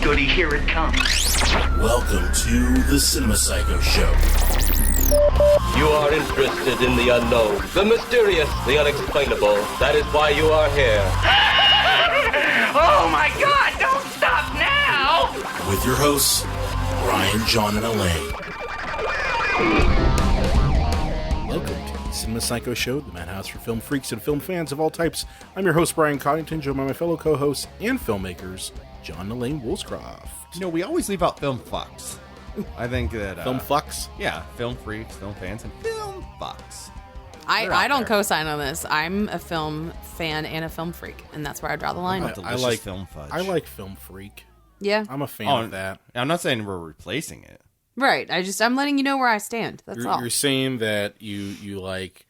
goody, here it comes. Welcome to the Cinema Psycho Show. You are interested in the unknown, the mysterious, the unexplainable. That is why you are here. Oh my God, don't stop now! With your hosts, Brian, John, and Elaine. Welcome to the Cinema Psycho Show, the madhouse for film freaks and film fans of all types. I'm your host, Brian Coddington, joined by my fellow co-hosts and filmmakers, John and Elaine Woolscroft. You know, we always leave out film fucks. I think that... Film fucks? Yeah, film freaks, film fans, and film fucks. I don't co-sign on this. I'm a film fan and a film freak, and that's where I draw the line. I like film fudge. I like film freak. Yeah. I'm a fan of that. I'm not saying we're replacing it. Right. I'm letting you know where I stand. That's all. You're saying that you like...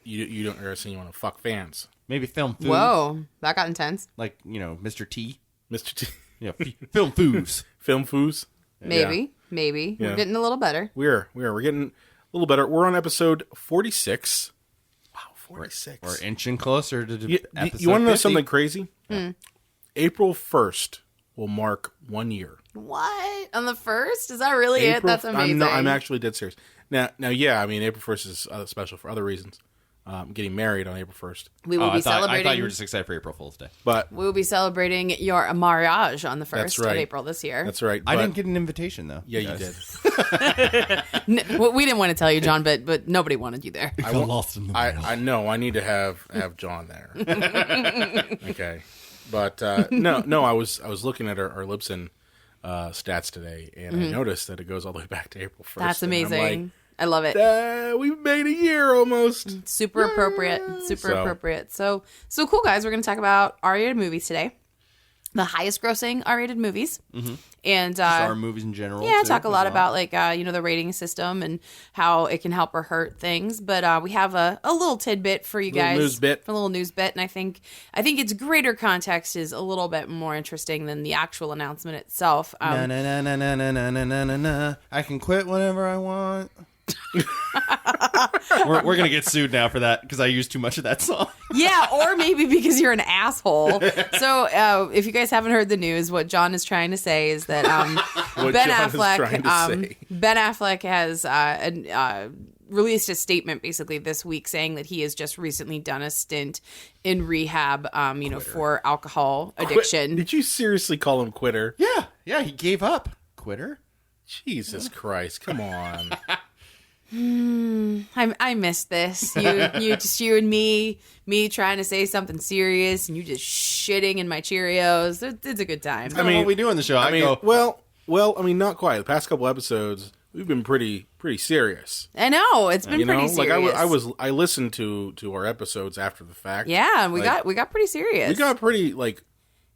You don't... You're saying you want to fuck fans. Maybe film foos. Whoa. That got intense. Like, you know, Mr. T. Mr. T. Yeah, film foos. Film foos? Maybe. Yeah. Maybe. Yeah. We're getting a little better. We're getting a little better. We're on episode 46. Wow, 46. We're inching closer to episode you want to know 50. something crazy? April 1st will mark 1 year. What? On the 1st? Is that really it? That's amazing. I'm actually dead serious. Now, yeah, I mean, April 1st is special for other reasons. I'm getting married on April 1st. We will be celebrating. I thought you were just excited for April Fool's Day. But we will be celebrating your marriage on the 1st That's right. of April this year. That's right. I didn't get an invitation, though. Yeah, you did. We didn't want to tell you, John, but nobody wanted you there. I got lost in the mail. I know. I need to have John there. Okay. But no. I was looking at our Libsyn stats today, and I noticed that it goes all the way back to April 1st. That's and I'm amazing. like, I love it. We've made a year almost. Super appropriate. Super appropriate. So cool, guys. We're going to talk about R-rated movies today. The highest grossing R-rated movies. Mm-hmm. And our movies in general. Yeah, too, talk a lot well. about like the rating system and how it can help or hurt things. But we have a little tidbit for you guys. News bit. A little news bit, and I think its greater context is a little bit more interesting than the actual announcement itself. Na na na na na na na na na na. I can quit whenever I want. we're gonna get sued now for that because I used too much of that song. Yeah, or maybe because you're an asshole. So if you guys haven't heard the news, what John is trying to say is that Ben Affleck has released a statement basically this week saying that he has just recently done a stint in rehab, for alcohol addiction. Did you seriously call him quitter? Yeah, he gave up. Quitter. Jesus Christ! Come on. I missed this. You and me trying to say something serious, and you just shitting in my Cheerios. It's a good time. I mean, what we do on the show. Not quite. The past couple episodes, we've been pretty serious. I know it's been pretty serious. I listened to our episodes after the fact. Yeah, and we got pretty serious. We got pretty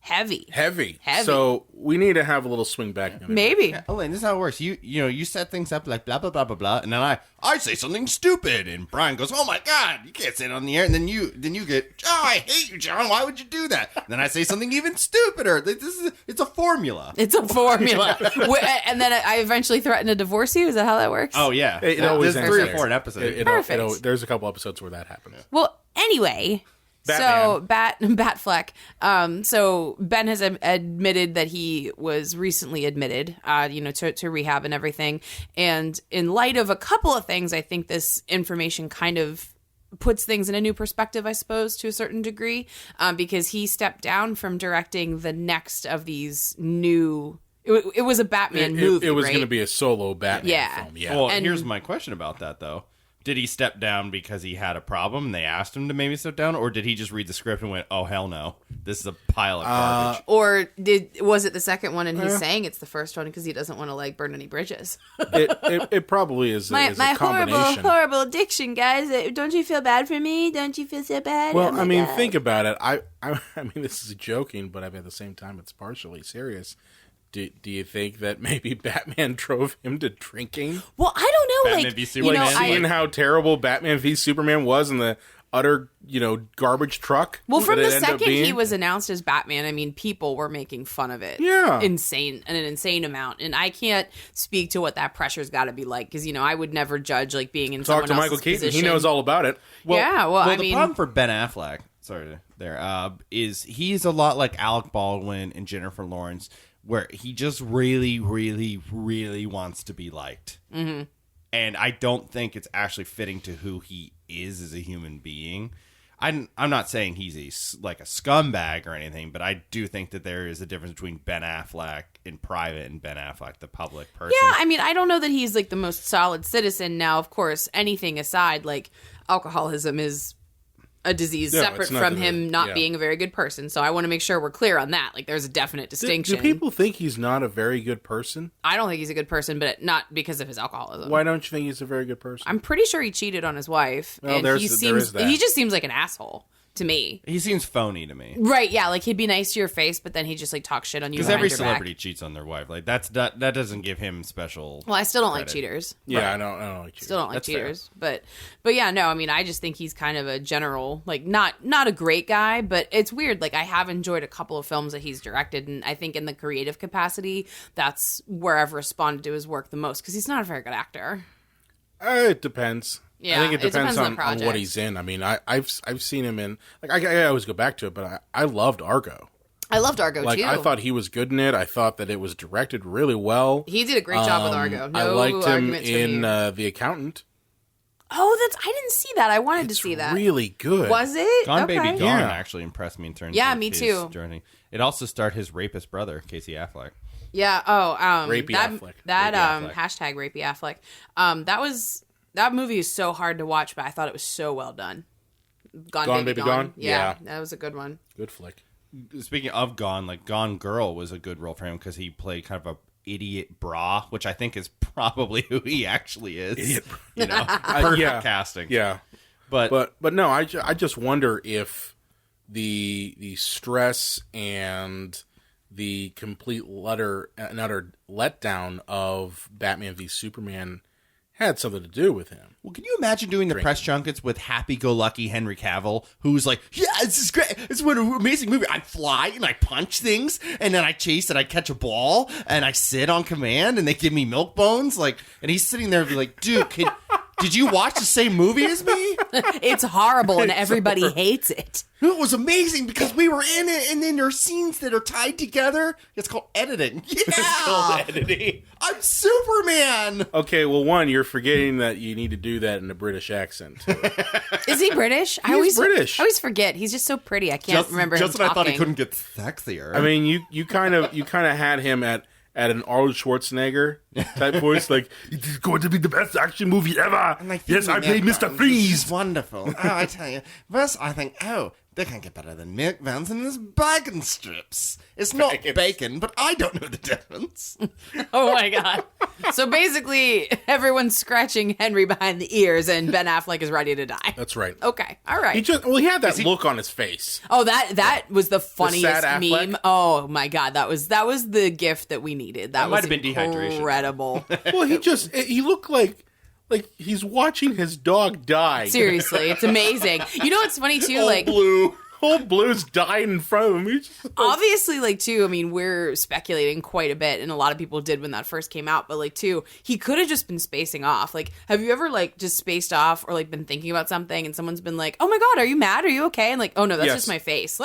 heavy. So we need to have a little swing back. Maybe. Yeah, Elaine, this is how it works. You set things up like blah blah blah blah blah, and then I say something stupid, and Brian goes, "Oh my God, you can't say it on the air," and then you get, "Oh, I hate you, John. Why would you do that?" And then I say something even stupider. It's a formula. It's a formula. And then I eventually threaten to divorce you. Is that how that works? Oh yeah, There's 3 or 4 an episode. Perfect. There's a couple episodes where that happens. Well, anyway. Batman. So Batfleck. So Ben has admitted that he was recently admitted, to rehab and everything. And in light of a couple of things, I think this information kind of puts things in a new perspective, I suppose, to a certain degree, because he stepped down from directing the next of these new. It was a Batman movie. It was right? going to be a solo Batman film. Yeah. Well, and here's my question about that though. Did he step down because he had a problem and they asked him to maybe step down? Or did he just read the script and went, oh, hell no, this is a pile of garbage? Or was it the second one and he's saying it's the first one because he doesn't want to burn any bridges? It probably is a combination. horrible addiction, guys. Don't you feel bad for me? Don't you feel so bad? Well, think about it. I mean, this is joking, but at the same time, it's partially serious. Do you think that maybe Batman drove him to drinking? Well, I don't know. Batman v Superman? Seeing how terrible Batman v Superman was in the utter, garbage truck. Well, from the second he was announced as Batman, I mean, people were making fun of it. Yeah. An insane amount. And I can't speak to what that pressure's got to be like, because, I would never judge, being in someone else's Talk to Michael Keaton. position. He knows all about it. The problem for Ben Affleck, is he's a lot like Alec Baldwin and Jennifer Lawrence, where he just really, really, really wants to be liked. Mm-hmm. And I don't think it's actually fitting to who he is as a human being. I'm not saying he's a scumbag or anything, but I do think that there is a difference between Ben Affleck in private and Ben Affleck, the public person. Yeah, I mean, I don't know that he's like the most solid citizen. Now, of course, anything aside, like alcoholism is a disease separate from him not being a very good person. So I want to make sure we're clear on that. Like, there's a definite distinction. Do people think he's not a very good person? I don't think he's a good person, but not because of his alcoholism. Why don't you think he's a very good person? I'm pretty sure he cheated on his wife. Well, and there he is that. He just seems like an asshole to me. He seems phony to me. Right, yeah, like he'd be nice to your face, but then he just like talk shit on you Because behind every your celebrity back. cheats on their wife. Like that doesn't give him special. Well, I still don't like credit. cheaters. Yeah, I don't like cheaters. Still don't like That's fair. cheaters, but yeah, no. I mean, I just think he's kind of a general, like not a great guy, but it's weird. Like I have enjoyed a couple of films that he's directed, and I think in the creative capacity, that's where I've responded to his work the most because he's not a very good actor. It depends. Yeah, I think it depends on the on project. what he's in. I mean, I've seen him in like I always go back to it, but I loved Argo. I loved Argo Like too. I thought he was good in it. I thought that it was directed really well. He did a great job with Argo. No I liked him arguments from in you. The Accountant. Oh, I didn't see that. I wanted to see that. Really good. Was it? Gone Okay. Baby Gone Yeah. actually impressed me in terms Yeah, of me his too. journey. It also starred his rapist brother, Casey Affleck. Yeah. Oh, Rapey Affleck. That Rapey Affleck. hashtag Rapey Affleck. That movie is so hard to watch, but I thought it was so well done. Gone Baby Gone. Yeah. That was a good one. Good flick. Speaking of Gone, like Gone Girl was a good role for him because he played kind of a idiot bra, which I think is probably who he actually is. Idiot. You know, perfect yeah. casting. Yeah. But no, I just wonder if the stress and the complete utter letdown of Batman v Superman had something to do with him. well, can you imagine doing the press junkets with happy-go-lucky Henry Cavill, who's like, yeah, this is great. It's what an amazing movie. I fly and I punch things, and then I chase and I catch a ball, and I sit on command, and they give me milk bones. Like, and he's sitting there like, dude, did you watch the same movie as me? It's horrible, and everybody hates it. It was amazing because we were in it, and then there are scenes that are tied together. It's called editing. Yeah, It's called editing. I'm Superman. Okay, well, one, you're forgetting that you need to do that in a British accent. Too. Is he British? He's British. I always forget. He's just so pretty. I can't remember him Justin, talking. I thought he couldn't get sexier. I mean, you kind of had him at an Arnold Schwarzenegger type voice, like, it is going to be the best action movie ever. Yes, I play Mr. Freeze. Wonderful. Oh, I tell you. First, I think, they can't get better than milk bones and this bacon strips. It's not bacon, but I don't know the difference. Oh my god! So basically, everyone's scratching Henry behind the ears, and Ben Affleck is ready to die. That's right. Okay, all right. He had that look on his face. Oh, that was the funniest sad meme. Affleck? Oh my god, that was the gift that we needed. That might was have been dehydration. incredible. Well, he looked like he's watching his dog die. Seriously, it's amazing. You know what's funny too? Old Blue's dying in front of him. He's just like, Obviously, I mean, we're speculating quite a bit, and a lot of people did when that first came out, but, he could have just been spacing off. Like, have you ever, just spaced off or, been thinking about something, and someone's been like, oh my god, are you mad? Are you okay? And, oh no, that's Yes. just my face.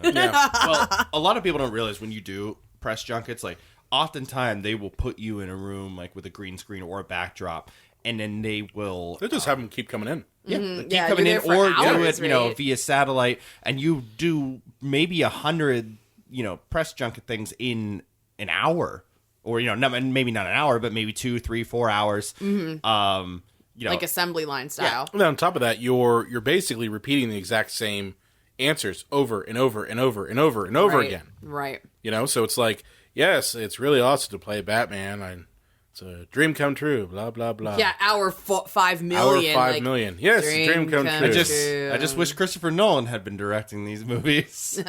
yeah. Well, a lot of people don't realize when you do press junkets, oftentimes they will put you in a room, with a green screen or a backdrop, and then they will... They'll just have him keep coming in. Yeah, Mm-hmm. keep coming in, you're there or for do hours, it, right? via satellite, and you do maybe 100, press junket things in an hour, or maybe not an hour, but maybe 2, 3, 4 hours. Mm-hmm. Assembly line style. And then on top of that, you're basically repeating the exact same answers over and over and over and over and over Right, again. Right. So it's like, yes, it's really awesome to play Batman. It's a dream come true. Blah blah blah. Yeah, hour 5 million. Hour 5 million. Yes, dream come true. I just wish Christopher Nolan had been directing these movies.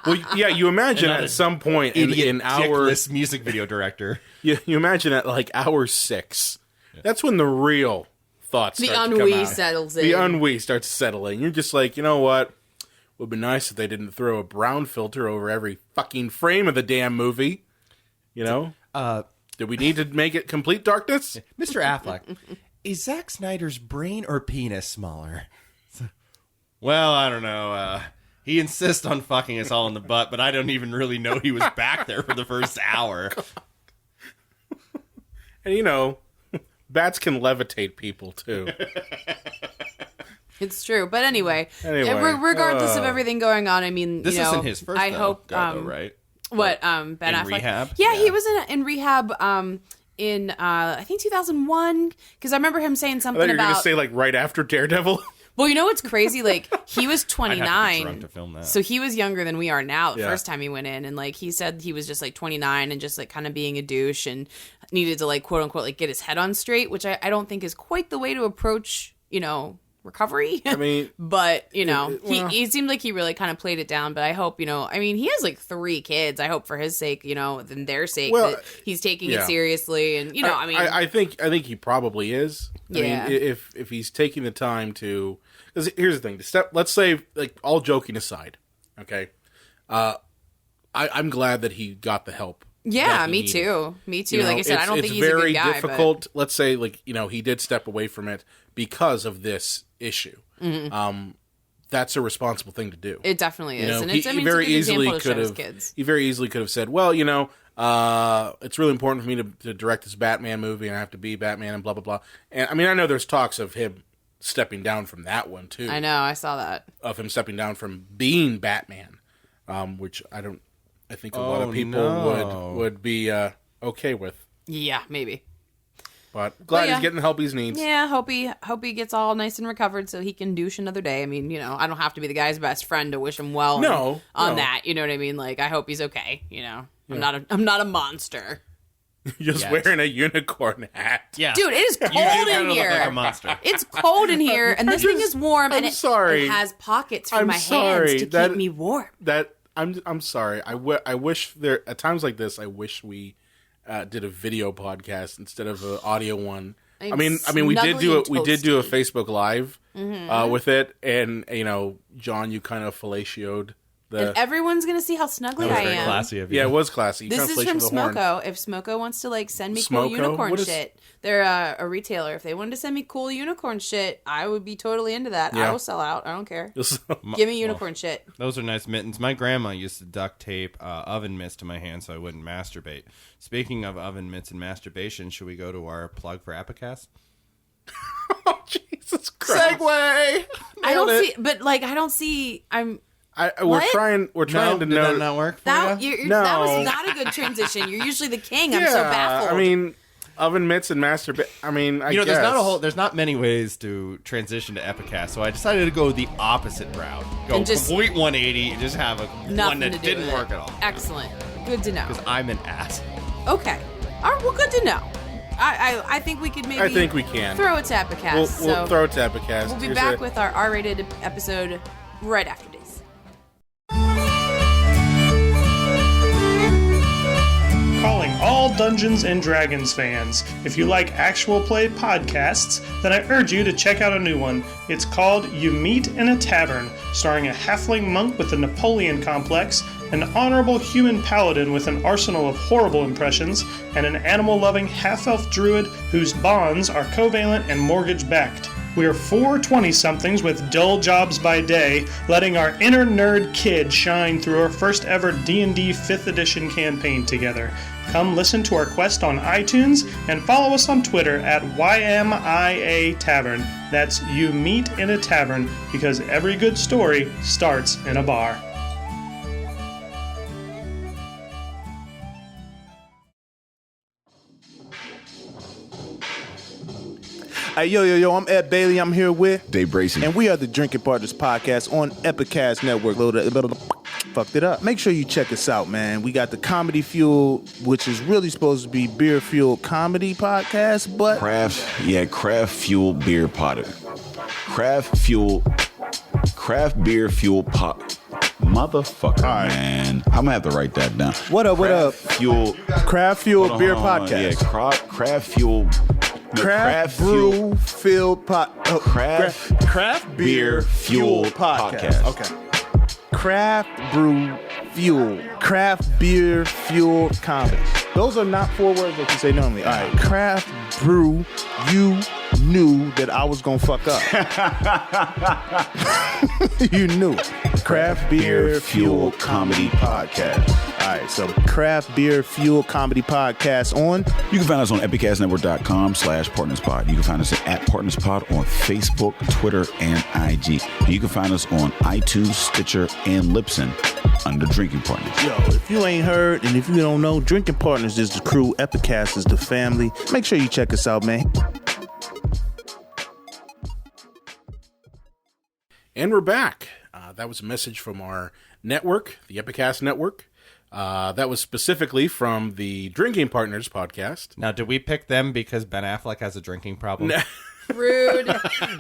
Well, yeah, you imagine at some point in hour dickless music video director. you imagine at hour 6. That's when the real thoughts The start to come ennui out. settles in. The ennui starts settling. You're just like, you know what? Would be nice if they didn't throw a brown filter over every fucking frame of the damn movie. Do we need to make it complete darkness? Mr. Affleck, is Zack Snyder's brain or penis smaller? Well, I don't know. He insists on fucking us all in the butt, but I don't even really know he was back there for the first hour. And bats can levitate people too. It's true. But anyway, regardless of everything going on, I mean, this isn't his first. I hope, though, right? What Ben Affleck? Rehab? Yeah, he was in rehab. In I think 2001, because I remember him saying something I thought you were about. Gonna say like right after Daredevil. Well, you know what's crazy? Like he was I'd have to be 29, drunk to film that. so he was younger than we are now. The Yeah. first time he went in, and like he said, he was just like 29 and just like kind of being a douche and needed to like quote unquote like get his head on straight, which I don't think is quite the way to approach recovery. I mean, but he seemed like he really kind of played it down. But I hope I mean, he has like 3 kids. I hope for his sake, and their sake, that he's taking it seriously. And I think he probably is. Yeah. I mean, if he's taking the time to, because here's the thing: let's say, like, all joking aside, okay, I'm glad that he got the help. Yeah, me too. Me too. Like I said, I don't think he's a good guy. It's very difficult. But let's say, like, he did step away from it because of this issue. Mm-hmm. That's a responsible thing to do. It definitely is, and he very easily could have. Kids. He very easily could have said, "Well, it's really important for me to direct this Batman movie, and I have to be Batman, and blah blah blah." And I mean, I know there's talks of him stepping down from that one too. I know, I saw that of him stepping down from being Batman, which I think a lot of people would be okay with. Yeah, maybe. But glad he's getting the help he needs. Yeah, hope he gets all nice and recovered so he can douche another day. I mean, I don't have to be the guy's best friend to wish him well on that. You know what I mean? Like, I hope he's okay. I'm not a monster. Just wearing a unicorn hat. Yeah, dude, it is cold in here. Look like a monster. It's cold in here, and this thing is warm, and it has pockets for my hands to keep me warm. I'm sorry. I wish there at times like this. I wish we did a video podcast instead of an audio one. I mean, we did do it. We did do a Facebook Live with it, and John, you kind of fellatioed. And everyone's gonna see how snuggly I am. Very classy of you. Yeah, it was classy. This is from Smoko. If Smoko wants to send me cool unicorn shit, they're a retailer. If they wanted to send me cool unicorn shit, I would be totally into that. Yeah. I will sell out. I don't care. Give me unicorn shit. Those are nice mittens. My grandma used to duct tape oven mitts to my hand so I wouldn't masturbate. Speaking of oven mitts and masturbation, should we go to our plug for Epicast? Oh, Jesus Christ! Segue. I don't see. We're trying to know. Did that not work for you? That was not a good transition. You're usually the king. I'm so baffled. I mean, oven mitts and masturbate. I mean, I guess. There's not many ways to transition to Epicast, so I decided to go the opposite route. Go and just complete 180 and just have one that didn't work at all. Excellent. Good to know. Because I'm an ass. Okay. All right. Well, good to know. I think we could maybe. I think we can throw it to Epicast. We'll throw it to Epicast. We'll be back with our R-rated episode right after this. Calling all Dungeons & Dragons fans. If you like actual play podcasts, then I urge you to check out a new one. It's called You Meet in a Tavern, starring a halfling monk with a Napoleon complex, an honorable human paladin with an arsenal of horrible impressions, and an animal-loving half-elf druid whose bonds are covalent and mortgage-backed. We are 4 20-somethings with dull jobs by day, letting our inner nerd kid shine through our first ever D&D 5th edition campaign together. Come listen to our quest on iTunes and follow us on Twitter at YMIA Tavern. That's You Meet in a Tavern, because every good story starts in a bar. Hey, yo, I'm Ed Bailey. I'm here with Dave Bracey. And we are the Drinking Partners Podcast on Epicast Network. Fucked it up. Make sure you check us out, man. We got the Comedy Fuel, which is really supposed to be beer fueled comedy podcast, but Craft fuel beer potter. Craft beer fuel pot. Motherfucker, right, man. I'm gonna have to write that down. What up? Craft fuel beer podcast. Yeah, craft fuel. Craft brew filled craft beer fuel podcast. Okay. Craft brew fuel. Craft beer fuel comedy. Those are not 4 words that you say normally. All right. Craft brew you knew that I was gonna fuck up. You knew. Craft Beer Fuel Comedy Podcast. All right, so Craft Beer Fuel Comedy Podcast on. You can find us on epicastnetwork.com/partnerspod. You can find us at partnerspod on Facebook, Twitter, and IG. And you can find us on iTunes, Stitcher, and Libsyn under Drinking Partners. Yo, if you ain't heard and if you don't know, Drinking Partners is the crew, Epicast is the family. Make sure you check us out, man. And we're back. That was a message from our network, the Epicast Network. That was specifically from the Drinking Partners podcast. Now, did we pick them because Ben Affleck has a drinking problem? Rude.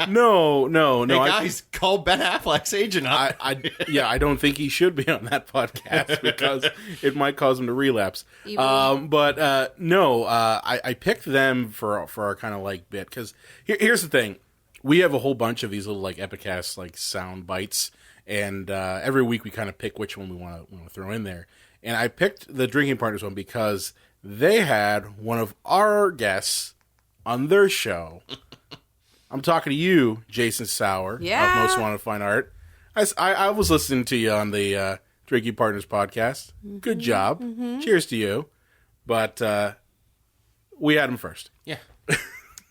No. Hey guys, call Ben Affleck's agent up. I don't think he should be on that podcast because it might cause him to relapse. I picked them for our kind of like bit because here's the thing. We have a whole bunch of these little like Epicast like sound bites, and every week we kind of pick which one we want to throw in there. And I picked the Drinking Partners one because they had one of our guests on their show. I'm talking to you, Jason Sauer, of Most Wanted Fine Art. I was listening to you on the Drinking Partners podcast. Mm-hmm. Good job. Mm-hmm. Cheers to you. But we had him first. Yeah.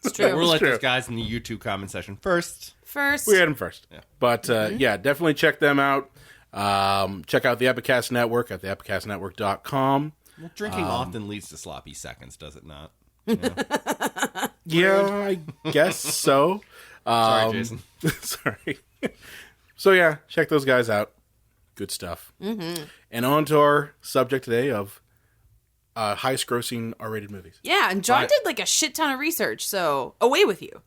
It's true. We'll let those guys in the YouTube comment section first. We had him first. Yeah. But definitely check them out. Check out the Epicast Network at theepicastnetwork.com. Well, drinking often leads to sloppy seconds, does it not? Yeah, I guess so. Sorry, Jason. Sorry. So yeah, check those guys out. Good stuff. Mm-hmm. And on to our subject today of highest grossing R-rated movies. Yeah, and John did like a shit ton of research, so away with you.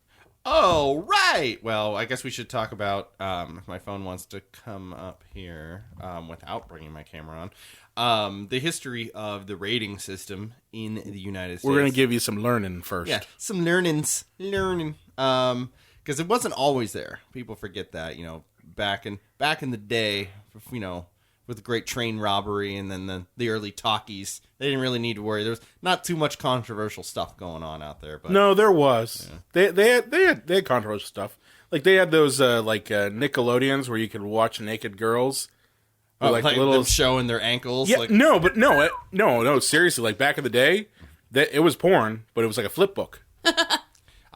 Oh, right. Well, I guess we should talk about, if my phone wants to come up here without bringing my camera on, the history of the rating system in the United States. We're going to give you some learning first. Yeah, some learning. Because it wasn't always there. People forget that, back in the day, with the great train robbery and then the early talkies, they didn't really need to worry. There was not too much controversial stuff going on out there. But no, there was. Yeah. They had controversial stuff. Like they had those Nickelodeons where you could watch naked girls. Like little them showing their ankles. Yeah, no, seriously. Like back in the day, it was porn, but it was like a flip book.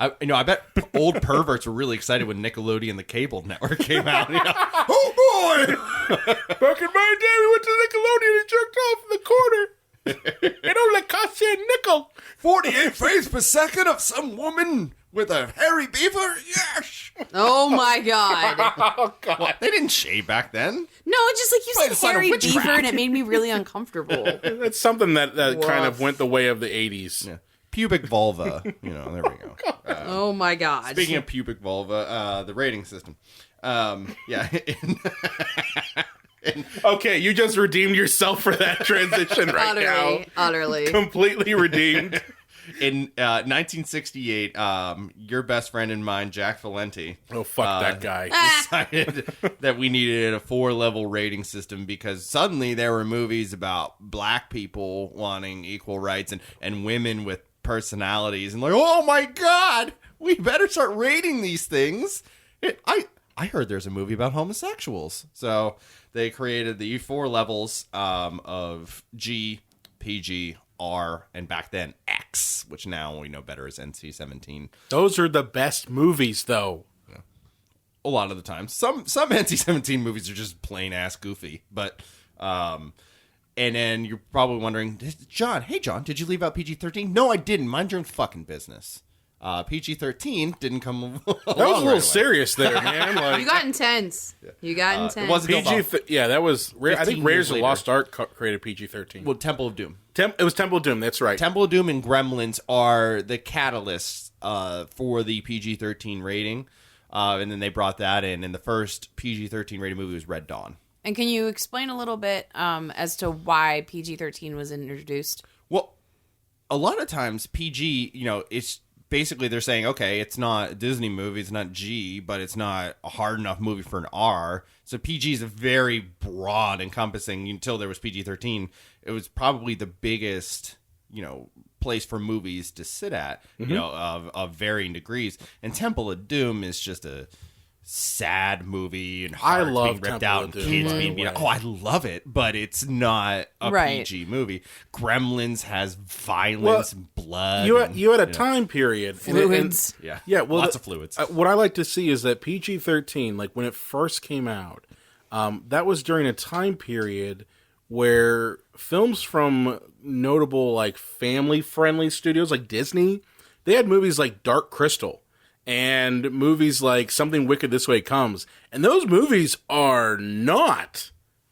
I bet old perverts were really excited when Nickelodeon, the cable network, came out. Oh boy! Back in my day, we went to Nickelodeon and jerked off in the corner. It only cost you a nickel. 48 frames per second of some woman with a hairy beaver. Yes. Oh my god. Oh god. Well, they didn't shave back then. No, it's just like you said hairy beaver, and it made me really uncomfortable. That's something that kind of went the way of the 80s. Yeah. Pubic vulva. There we go. Oh my god. Speaking of pubic vulva, the rating system. Okay, you just redeemed yourself for that transition now. Utterly. Completely redeemed. In 1968, your best friend and mine, Jack Valenti. Oh, fuck that guy. Decided that we needed a 4-level rating system because suddenly there were movies about black people wanting equal rights and women with personalities. And like, oh my God, we better start rating these things. I heard there's a movie about homosexuals. So they created the 4 levels of G, PG, R, and back then X, which now we know better as NC-17. Those are the best movies, though. Yeah. A lot of the time. Some NC-17 movies are just plain ass goofy, but and then you're probably wondering, John, did you leave out PG-13? No, I didn't. Mind your own fucking business. PG-13 didn't come along. That was a little serious there, man. Like, you got intense. You got intense. It wasn't that was. I think Raiders of the Lost Ark created PG-13. Well, Temple of Doom. It was Temple of Doom. That's right. Temple of Doom and Gremlins are the catalysts for the PG-13 rating, and then they brought that in. And the first PG-13 rated movie was Red Dawn. And can you explain a little bit as to why PG-13 was introduced? Well, a lot of times PG, it's basically they're saying, okay, it's not a Disney movie, it's not G, but it's not a hard enough movie for an R. So PG is a very broad encompassing. Until there was PG-13, it was probably the biggest place for movies to sit at, of varying degrees. And Temple of Doom is just a sad movie and hearts being ripped Temple out of and Doom, kids by the being beat way. up. Oh, I love it, but it's not a Right. PG movie. Gremlins has violence and blood. You had a time period. Fluids. Well, lots of fluids. What I like to see is that PG-13, like when it first came out, that was during a time period where films from notable like family-friendly studios like Disney, they had movies like Dark Crystal and movies like Something Wicked This Way Comes, and those movies are not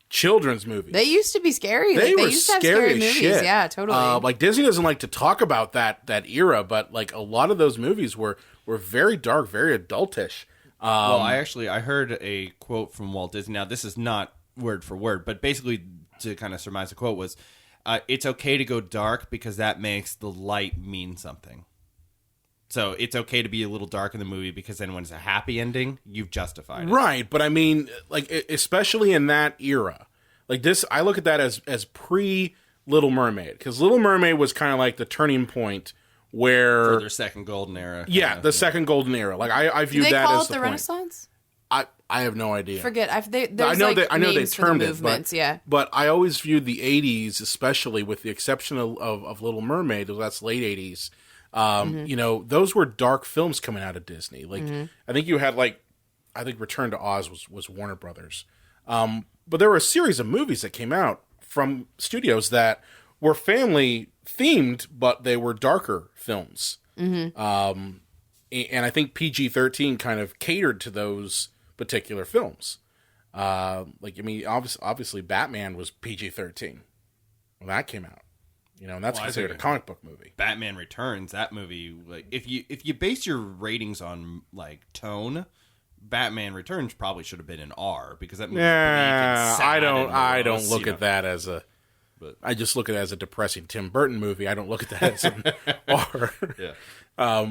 children's movies. They used to be scary. They were used to have scary scary as movies. shit. Yeah, totally. Like Disney doesn't like to talk about that era, but like a lot of those movies were very dark, very adultish. Well, I heard a quote from Walt Disney. Now, this is not word for word, but basically to kind of surmise the quote was, it's okay to go dark because that makes the light mean something. So it's okay to be a little dark in the movie because then when it's a happy ending, you've justified it. Right, but I mean, like, especially in that era, like this, I look at that as pre-Little Mermaid, because Little Mermaid was kind of like the turning point where... For their second golden era. Yeah, the second golden era. Like, I Do viewed they that call as it the point. Renaissance? I have no idea. Forget. There's I know like I know they names for the termed it, movements, yeah. but I always viewed the 80s, especially with the exception of Little Mermaid, that's late 80s. Those were dark films coming out of Disney. Like, I think you had Return to Oz was Warner Brothers. But there were a series of movies that came out from studios that were family themed, but they were darker films. And I think PG-13 kind of catered to those particular films. Obviously Batman was PG-13 when that came out. And that's considered a comic book movie. Batman Returns, that movie, like if you base your ratings on like tone, Batman Returns probably should have been an R because that movie. I don't look at that as a. I just look at it as a depressing Tim Burton movie. I don't look at that as an R. Yeah. I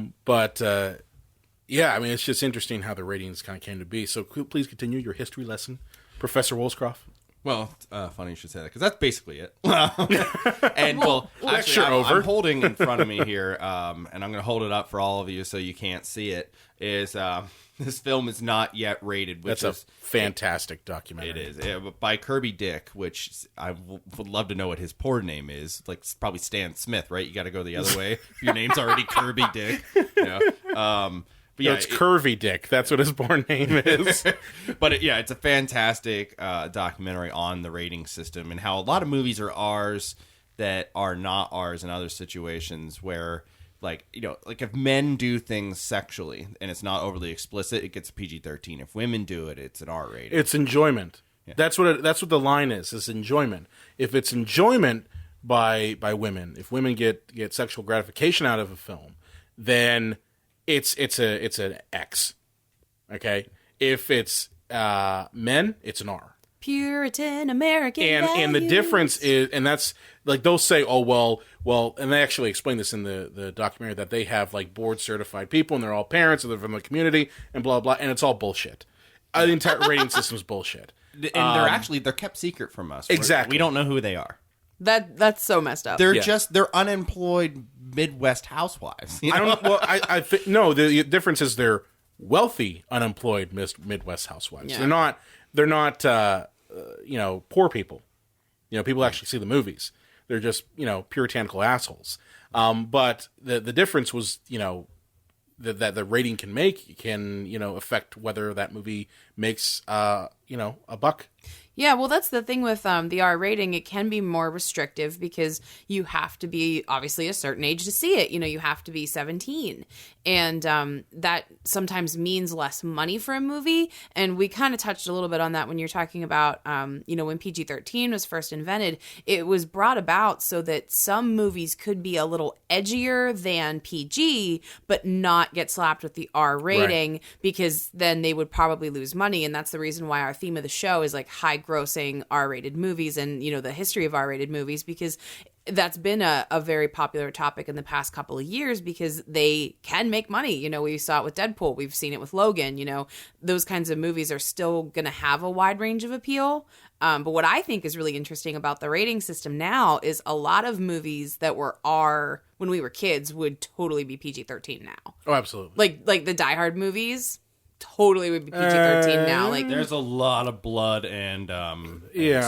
mean, it's just interesting how the ratings kind of came to be. So please continue your history lesson, Professor Wollscroft. Well, funny you should say that because that's basically it. And actually, I'm holding in front of me here, and I'm going to hold it up for all of you so you can't see it. Is this film is not yet rated? Which That's a fantastic documentary. It is by Kirby Dick, which I would love to know what his porn name is. Like probably Stan Smith, right? You got to go the other way if your name's already Kirby Dick. But yeah, it's Curvy Dick. That's what his porn name is. But it's a fantastic documentary on the rating system and how a lot of movies are R's that are not R's in other situations where, like if men do things sexually and it's not overly explicit, it gets a PG-13. If women do it, it's an R rating. It's enjoyment. Yeah. That's what the line is enjoyment. If it's enjoyment by women, if women get sexual gratification out of a film, then it's an X. Okay? If it's men, it's an R. Puritan American and the difference is, and that's like they'll say, oh well, and they actually explain this in the documentary that they have like board certified people and they're all parents and they're from the community and blah blah, and it's all bullshit. The entire rating system is bullshit, and they're kept secret from us. Exactly, we don't know who they are. That's so messed up. They're unemployed Midwest housewives. I don't. Well, I think no. The difference is they're wealthy, unemployed Midwest housewives. Yeah. They're not. Poor people. People actually see the movies. They're just puritanical assholes. But the difference was that the rating can affect whether that movie makes a buck. Yeah, well, that's the thing with the R rating. It can be more restrictive because you have to be obviously a certain age to see it. You have to be 17. And that sometimes means less money for a movie. And we kind of touched a little bit on that when you're talking about, when PG-13 was first invented, it was brought about so that some movies could be a little edgier than PG, but not get slapped with the R rating because then they would probably lose money. And that's the reason why our theme of the show is like high grossing R-rated movies and, you know, the history of R-rated movies, because that's been a very popular topic in the past couple of years because they can make money. You know, we saw it with Deadpool. We've seen it with Logan. You know, those kinds of movies are still going to have a wide range of appeal. But what I think is really interesting about the rating system now is a lot of movies that were R when we were kids would totally be PG-13 now. Oh, absolutely. Like the Die Hard movies totally would be PG-13 now. Like There's a lot of blood and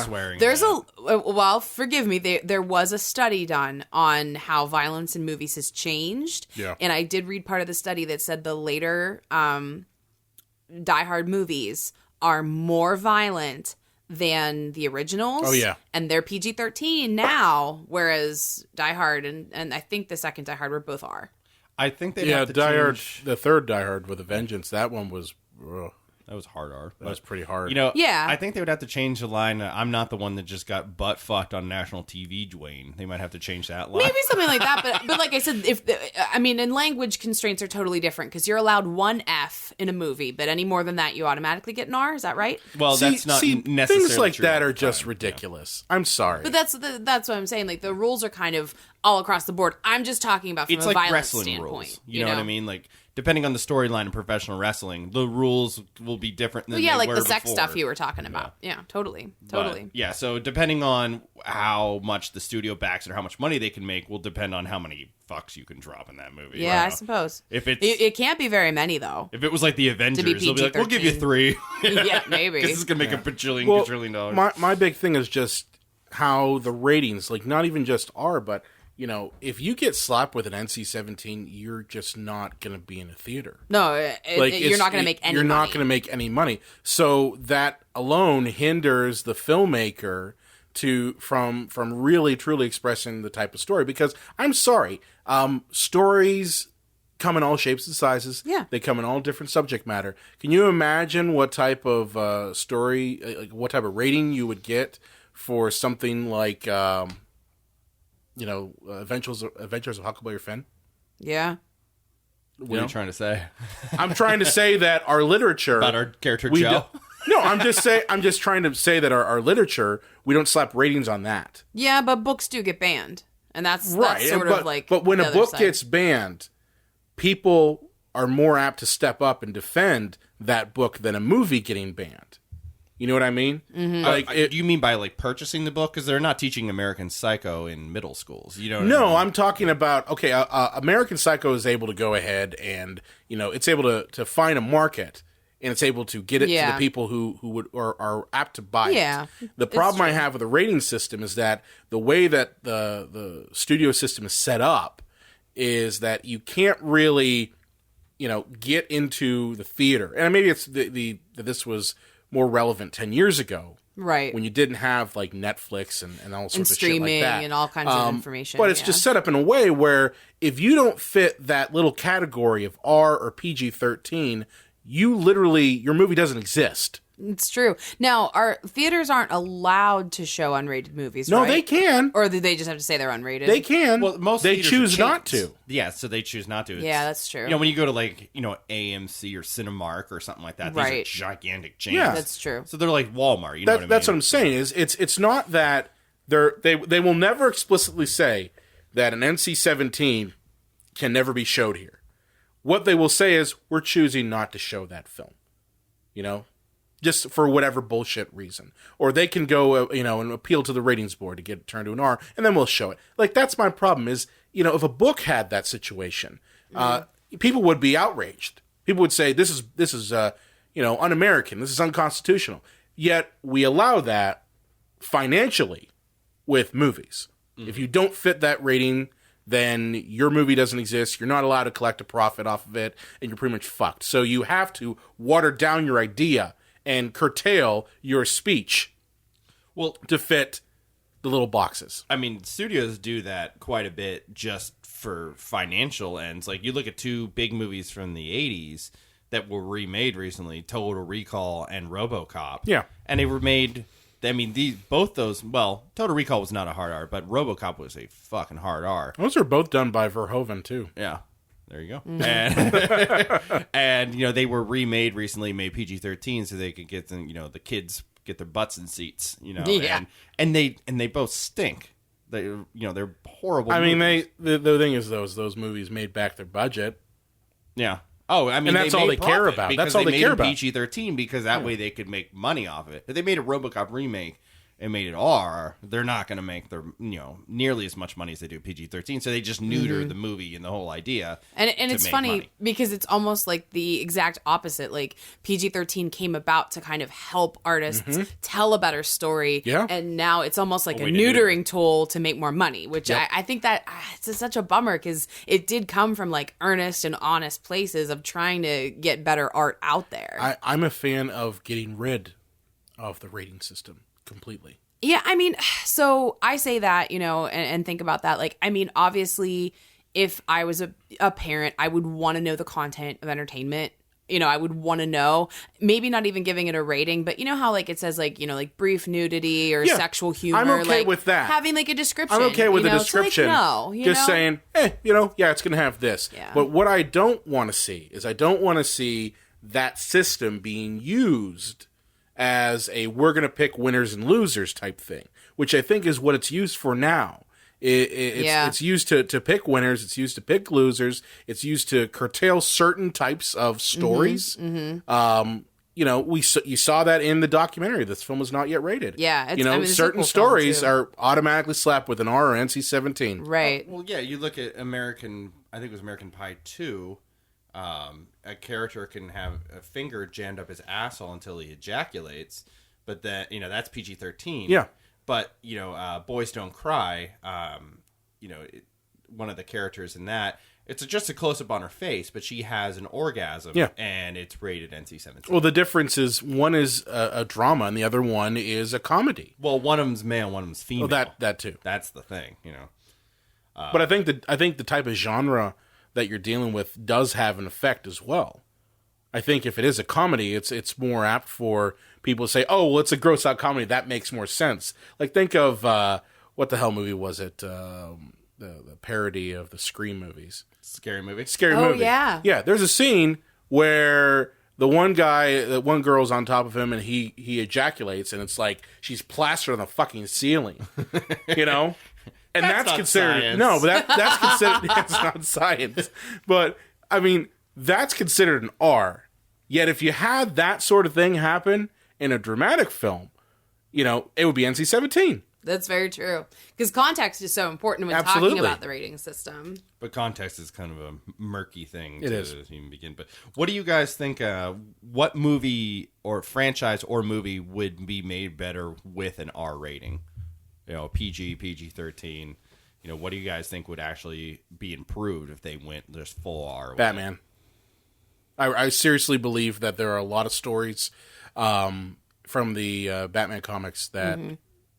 swearing. there's well, forgive me, there was a study done on how violence in movies has changed. Yeah. And I did read part of the study that said the later Die Hard movies are more violent than the originals. Oh, yeah. And they're PG-13 now, whereas Die Hard and I think the second Die Hard were both R. I think they Yeah, have to Die Hard, change. the third Die Hard with a Vengeance, that one was... That was hard R. That was pretty hard. You know, Yeah. I think they would have to change the line. I'm not the one that just got butt fucked on national TV, Dwayne. They might have to change that line. Maybe something like that, but like I said, and language constraints are totally different because you're allowed one F in a movie, but any more than that, you automatically get an R. Is that right? Well, that's not necessarily things like true that all are the just time. ridiculous. I'm sorry. But that's what I'm saying. Like the rules are kind of all across the board. I'm just talking about from It's a like violence wrestling standpoint. rules. You know what I mean? Like, depending on the storyline in professional wrestling, the rules will be different than Well, yeah, they like were the sex before. stuff you were talking about. Yeah, totally. But, yeah, so depending on how much the studio backs or how much money they can make will depend on how many fucks you can drop in that movie. Yeah, I Right? suppose. If it's it can't be very many though. if it was like the Avengers, they'll be like, "We'll give you PG-13. 3." Yeah, maybe. Because it's gonna make a bajillion dollars. My big thing is just how the ratings, like not even just R, but you know, if you get slapped with an NC-17, you're just not going to be in a theater. No, Like you're not going to make any You're money. not going to make any money. So that alone hinders the filmmaker from really truly expressing the type of story. Because I'm sorry, stories come in all shapes and sizes. Yeah. They come in all different subject matter. Can you imagine what type of story, like what type of rating you would get for something like, Adventures of Huckleberry Finn? Yeah. What are you trying to say I'm trying to say that our literature about our character we Joe? No, I'm just trying to say that our literature, we don't slap ratings on that. Yeah, but books do get banned. And that's Right. sort of like but when the a other book side. gets banned, people are more apt to step up and defend that book than a movie getting banned. You know what I mean? Mm-hmm. Like Do you mean by like purchasing the book? Because they're not teaching American Psycho in middle schools. You know? What I No, mean? I'm talking about, okay, American Psycho is able to go ahead and, it's able to find a market, and it's able to get it to Yeah. the people who would or are apt to buy Yeah, it. The it's problem I true. have with the rating system is that the way that the studio system is set up is that you can't really, get into the theater. And maybe it's that this was more relevant 10 years ago. Right. When you didn't have like Netflix and all sorts of shit streaming like that. and all kinds of information, But it's yeah. just set up in a way where if you don't fit that little category of R or PG-13, your movie doesn't exist. It's true. Now, our theaters aren't allowed to show unrated movies, No, right? they can. Or do they just have to say they're unrated? They can. Well, most they theaters choose are not chains. to. Yeah, so they choose not to. It's- Yeah, that's true. When you go to like AMC or Cinemark or something like that, these Right. are gigantic chains. Yeah. That's true. So they're like Walmart. You know what I mean? That's what I'm saying. Is it's not that they will never explicitly say that an NC-17 can never be showed here. What they will say is we're choosing not to show that film. Just for whatever bullshit reason. Or they can go, and appeal to the ratings board to get it turned to an R, and then we'll show it. Like, that's my problem is, if a book had that situation, people would be outraged. People would say, this is un-American, this is unconstitutional. Yet, we allow that financially with movies. If you don't fit that rating, then your movie doesn't exist, you're not allowed to collect a profit off of it, and you're pretty much fucked. So you have to water down your idea and curtail your speech to fit the little boxes. I mean, studios do that quite a bit just for financial ends. Like, you look at two big movies from the 80s that were remade recently, Total Recall and RoboCop. Yeah. And they were made... both those... Well, Total Recall was not a hard R, but RoboCop was a fucking hard R. Those are both done by Verhoeven, too. Yeah. There you go. And they were remade recently, made PG-13, so they could get them, the kids get their butts in seats, Yeah. and they both stink. They're horrible. I mean, movies. the thing is those movies made back their budget. Yeah. Oh, I mean, and that's all they care about. That's all they care about. PG-13 because that way they could make money off of it. If they made a RoboCop remake and made it R, they're not going to make their nearly as much money as they do PG-13. So they just neuter the movie and the whole idea. And it's funny because it's almost like the exact opposite. Like PG-13 came about to kind of help artists tell a better story. Yeah. And now it's almost like a neutering tool to make more money, which I think that it's such a bummer because it did come from like earnest and honest places of trying to get better art out there. I'm a fan of getting rid of the rating system completely. Yeah, I mean, so I say that, and think about that. Like, I mean, obviously, if I was a parent, I would want to know the content of entertainment. I would want to know, maybe not even giving it a rating, but how like it says like, like brief nudity or sexual humor. I'm okay like, with that. Having like a description. I'm okay with the description. So, like, just saying, it's going to have this. Yeah. But what I don't want to see is I don't want to see that system being used as we're going to pick winners and losers type thing, which I think is what it's used for now. It's used to pick winners. It's used to pick losers. It's used to curtail certain types of stories. You saw that in the documentary. This film is not yet rated. Yeah. Certain stories are automatically slapped with an R or NC-17. Right. Well, yeah, you look at I think it was American Pie 2. A character can have a finger jammed up his asshole until he ejaculates, but that that's PG-13. Yeah. But Boys Don't Cry. One of the characters in that, it's just a close up on her face, but she has an orgasm. Yeah. And it's rated NC-17. Well, the difference is one is a drama and the other one is a comedy. Well, one of them's male, one of them's female. Well, that too. That's the thing, But I think the type of genre that you're dealing with does have an effect as well. I think if it is a comedy, it's more apt for people to say, "Oh, well, it's a gross out comedy. That makes more sense." Like think of what the hell movie was it? The parody of the Scream movies. Scary movie. Scary movie. Yeah. Yeah. There's a scene where the one girl's on top of him and he ejaculates, and it's like she's plastered on the fucking ceiling. And that's considered science. No, but that's considered it's not science. But I mean, that's considered an R. Yet if you had that sort of thing happen in a dramatic film, it would be NC-17. That's very true. Because context is so important when talking about the rating system. But context is kind of a murky thing to even begin. But what do you guys think? What movie or franchise or movie would be made better with an R rating? PG-13. What do you guys think would actually be improved if they went just full R? Batman. I seriously believe that there are a lot of stories from the Batman comics that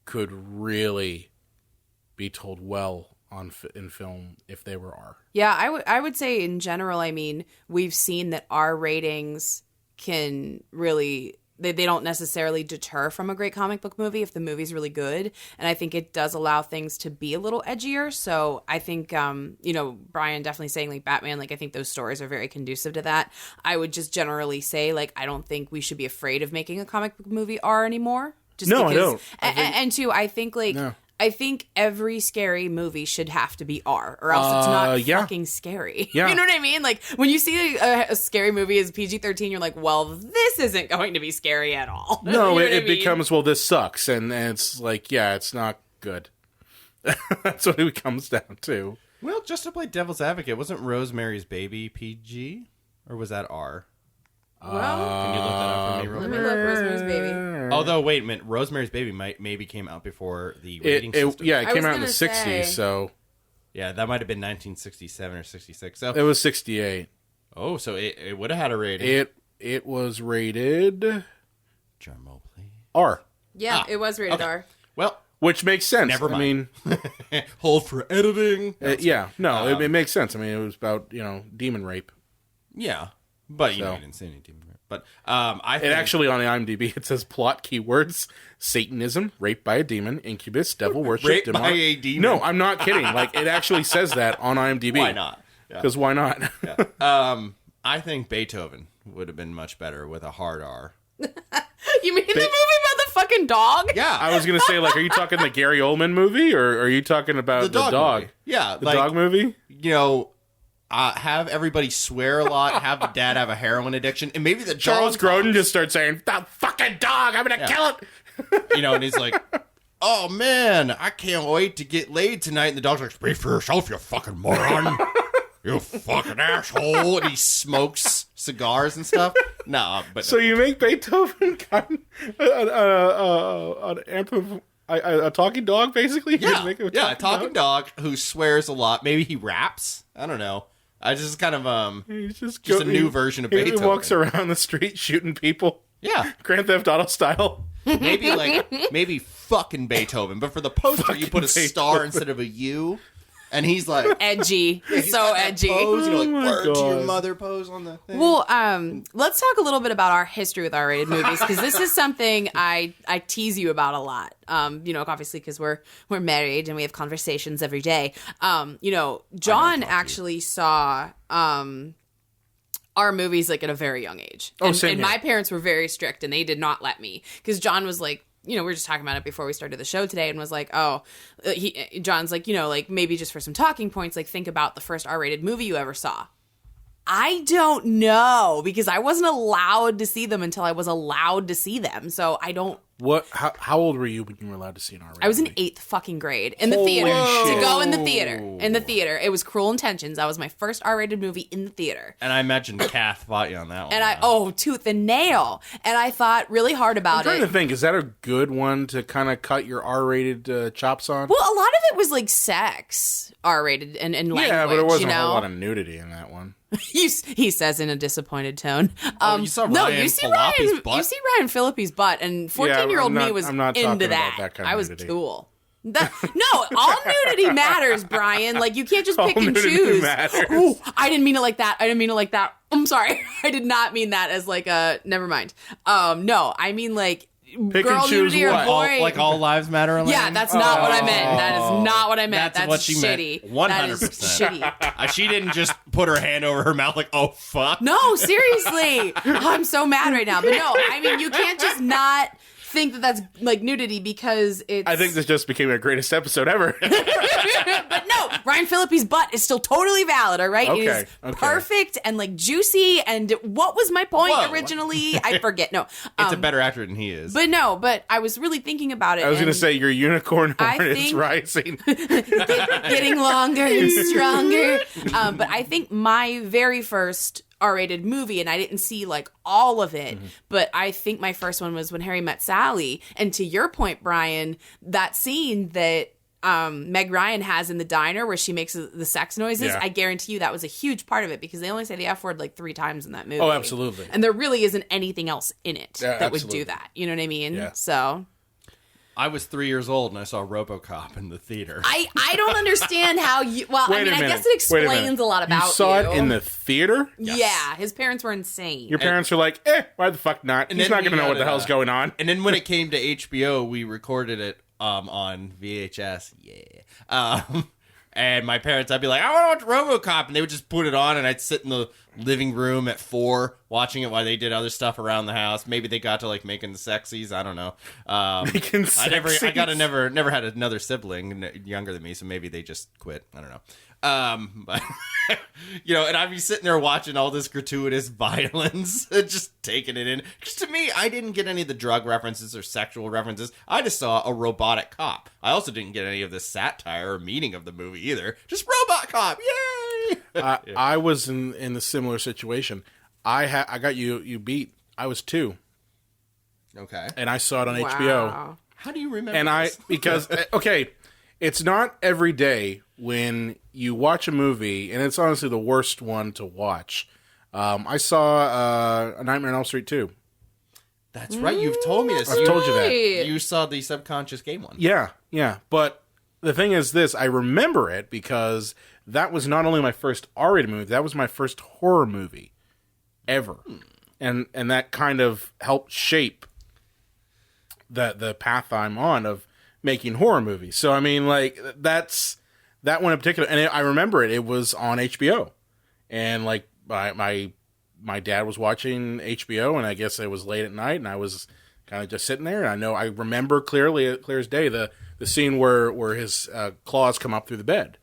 could really be told well in film if they were R. Yeah, I would say in general, I mean, we've seen that R ratings can really... They don't necessarily deter from a great comic book movie if the movie's really good. And I think it does allow things to be a little edgier. So I think, Brian definitely saying like Batman, like I think those stories are very conducive to that. I would just generally say like, I don't think we should be afraid of making a comic book movie R anymore. Just no, because, I don't. And two, I think like... No. I think every scary movie should have to be R, or else it's not fucking scary. Yeah. You know what I mean? Like, when you see a scary movie as PG-13, you're like, well, this isn't going to be scary at all. No, you know it becomes, well, this sucks. And it's like, yeah, it's not good. That's what it comes down to. Well, just to play devil's advocate, wasn't Rosemary's Baby PG? Or was that R? Well, can you look that up for me real let quick? me look Rosemary's Baby. Although, wait a minute, Rosemary's Baby maybe came out before the rating system. Yeah, it came out in the 60s, so... Yeah, that might have been 1967 or 66. So it was 68. Oh, so it would have had a rating. It was rated... Drumroll, please. R. Yeah, it was rated R. Well... Which makes sense. Never mind. I mean... Hold for editing. It makes sense. I mean, it was about, demon rape. Yeah. But, you didn't say any demon rape. But, I think... It actually, on the IMDb, it says plot keywords: Satanism, rape by a demon, incubus, devil worship, rape by a demon. No, I'm not kidding. Like, it actually says that on IMDb. Why not? Because why not? I think Beethoven would have been much better with a hard R. You mean the movie about the fucking dog? Yeah. I was going to say, like, are you talking the Gary Oldman movie, or are you talking about the dog? Movie. Yeah. The dog movie? You know, have everybody swear a lot, have the dad have a heroin addiction, and maybe the Charles dog Grodin just starts saying, "The fucking dog, I'm going to kill it." You know, and he's like, "Oh, man, I can't wait to get laid tonight." And the dog's like, "Speak for yourself, you fucking moron." You fucking asshole. And he smokes cigars and stuff. No, but So you make Beethoven kind of a talking dog, basically? yeah, Make him a talking dog who swears a lot. Maybe he raps. I don't know. I just kind of He's just a new version of Beethoven. He walks around the street shooting people. Yeah, Grand Theft Auto style. maybe fucking Beethoven, but for the poster you put a star instead of a U. And he's like Edgy. He's So got that edgy. pose, you know, like my word to your God. mother pose on the thing. Well, let's talk a little bit about our history with R-rated movies, because this is something I tease you about a lot. You know, obviously because we're married and we have conversations every day. You know, John actually saw our movies like at a very young age. Oh, and, same and here. my parents were very strict and they did not let me, because John was like, you know, we were just talking about it before we started the show today, and was like, John's like, you know, like maybe just for some talking points, like think about the first R-rated movie you ever saw. I don't know, because I wasn't allowed to see them until I was allowed to see them. So I don't. What? How old were you when you were allowed to see an R-rated I was in movie? 8th fucking grade in the Holy theater shit. to go in the theater. In the theater, it was Cruel Intentions. That was my first R-rated movie in the theater. And I imagine Kath fought you on that one. And tooth and nail. And I thought really hard about I'm trying it. to think, is that a good one to kind of cut your R-rated chops on? Well, a lot of it was like sex, R-rated, and language. Yeah, but it wasn't you know? a whole lot of nudity in that one. he says in a disappointed tone. You saw Ryan you see Phillippe's Ryan, butt? you see Ryan Phillippe's butt, and 14-year-old me was I'm not talking into about that. that kind of I was nudity. cool. No, all nudity matters, Brian. Like, you can't just All pick and nudity choose. matters. Oh, I didn't mean it like that. I'm sorry. I did not mean that as like a. Never mind. No, I mean like Pick girl and choose nudity or what? boy. all lives matter, Elaine? Yeah, that's not what I meant. That is not what I meant. That's what she meant. shitty. 100%. That is shitty. She didn't just put her hand over her mouth like, oh, fuck. No, seriously. I'm so mad right now. But no, I mean, you can't just not think that that's like nudity, because it's. I think this just became the greatest episode ever. But no, Ryan Phillippe's butt is still totally valid, all right? It Okay, is okay. perfect and like juicy. And what was my point Whoa. originally? I forget. No. It's a better actor than he is. But I was really thinking about it. I was going to and say, your unicorn I horn is think- rising. getting longer and stronger. But I think my very first R-rated movie, and I didn't see like all of it, but I think my first one was When Harry Met Sally. And to your point, Brian, that scene that Meg Ryan has in the diner where she makes the sex noises, Yeah. I guarantee you that was a huge part of it, because they only say the F word like 3 times in that movie. Oh, absolutely. And there really isn't anything else in it Yeah, that would absolutely. do that. You know what I mean? Yeah. So I was 3 years old and I saw RoboCop in the theater. I don't understand how you. Well, I Wait mean, a I minute. guess it Wait a minute. explains a lot about You saw you. it in the theater? Yeah, his parents were insane. Your parents were like, why the fuck not? And He's then not going to we know what got the it, hell's going on. And then when it came to HBO, we recorded it on VHS. Yeah. And my parents, I'd be like, I want to watch RoboCop. And they would just put it on, and I'd sit in the living room at 4 watching it while they did other stuff around the house. Maybe they got to like making the sexies. I don't know. Making I never had another sibling younger than me, so maybe they just quit. I don't know. But you know, and I'd be sitting there watching all this gratuitous violence, just taking it in. Because to me, I didn't get any of the drug references or sexual references. I just saw a robotic cop. I also didn't get any of the satire or meaning of the movie either. Just robot cop, yay! I was in a similar situation. I got you beat. I was 2, Okay. and I saw it on Wow. HBO. How do you remember? And this? because okay, it's not every day when you watch a movie, and it's honestly the worst one to watch. I saw A Nightmare on Elm Street 2. That's right. You've told me this. I've told you that. Right. You saw the subconscious game one. Yeah. But the thing is this, I remember it because that was not only my first R-rated movie, that was my first horror movie ever. And that kind of helped shape the path I'm on of making horror movies. So, I mean, like, that one in particular, and I remember it was on HBO. and like my dad was watching HBO, and I guess it was late at night, and I was kind of just sitting there. And I remember clear as day the scene where his claws come up through the bed.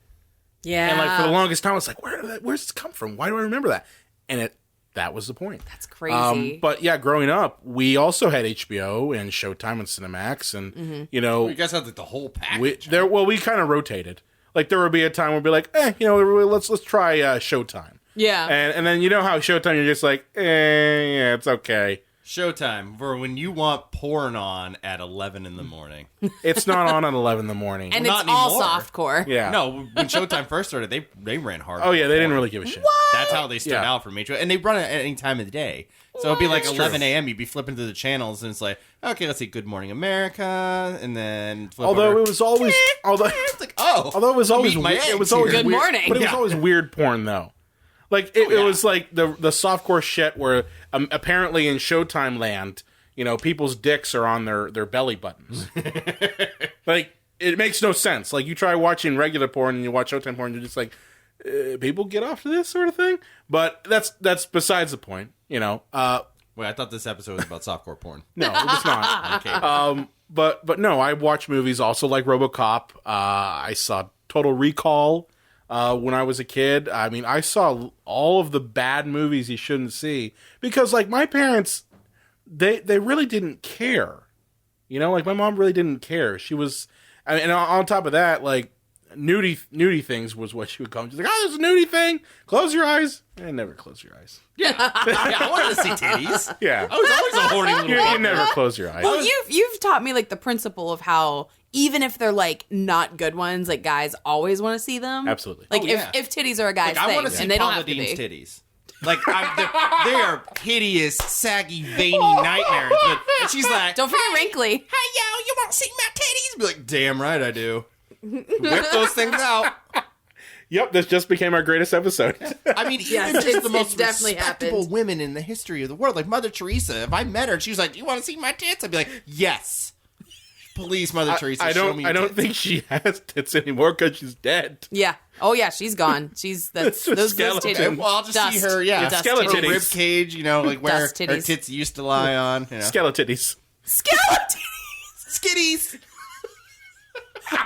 Yeah. And like for the longest time, I was like, where's this come from? Why do I remember that? And that was the point. That's crazy. But yeah, growing up, we also had HBO and Showtime and Cinemax, and you know, You guys had like the whole package. we kind of rotated. Like there would be a time where we'd be like, let's try Showtime. Yeah. And then you know how Showtime, you're just like, yeah, it's okay. Showtime for when you want porn on at 11 in the morning. It's not on at 11 in the morning. And Well, it's not all anymore. softcore. Yeah. No, when Showtime first started, they ran hard. Oh yeah, they didn't really give a shit. That's how they stood Yeah. out from HBO. And they run it at any time of the day. So it'd be like 11 a.m. You'd be flipping through the channels, and it's like, okay, let's see, Good Morning America, and then flip Although over. it was always, it's like, oh, although it was always meet my weird, it eggs was always here. Good weird, morning. but it was Yeah. always weird porn though. Like it was like the softcore shit where apparently in Showtime land, people's dicks are on their belly buttons. Like it makes no sense. Like you try watching regular porn and you watch Showtime porn, you're just like, people get off to this sort of thing. But that's besides the point. Wait, I thought this episode was about softcore porn. No, it's not. Okay. But no, I watch movies also like RoboCop. I saw Total Recall when I was a kid. I mean, I saw all of the bad movies you shouldn't see because, like, my parents, they really didn't care. Like my mom really didn't care. She was, and on top of that, like nudity things was what she would call them. She's like, oh, there's a nudity thing. Close your eyes. And never close your eyes. Yeah, I wanted to see titties. Yeah. I was always a horny little You fucker. never close your eyes. Well, you've taught me like the principle of how even if they're like not good ones, like guys always want to see them. Absolutely. Like Oh, yeah. if titties are a guy's Like, I thing, want to see and they don't Paula have to Dean's be. titties. Like they are hideous, saggy, veiny nightmares. And she's like, Don't forget wrinkly. "Hey yo, you want to see my titties?" Be like, "Damn right I do." Whip those things out. Yep, this just became our greatest episode. I mean, Yes, even just it's the most definitely respectable happened. women in the history of the world, like Mother Teresa. If I met her and she was like, "Do you want to see my tits?" I'd be like, "Yes, please, Mother Teresa, I show me." don't. I don't tits." think she has tits anymore because she's dead. Yeah. Oh yeah, she's gone. It's That's a those skeleton. titties. Okay, well, I'll just Dust. see her. Yeah, Dust skeleton her titties. rib cage. Like where Dust her titties. tits used to lie on. Skeletitties. Skeleton. Skitties.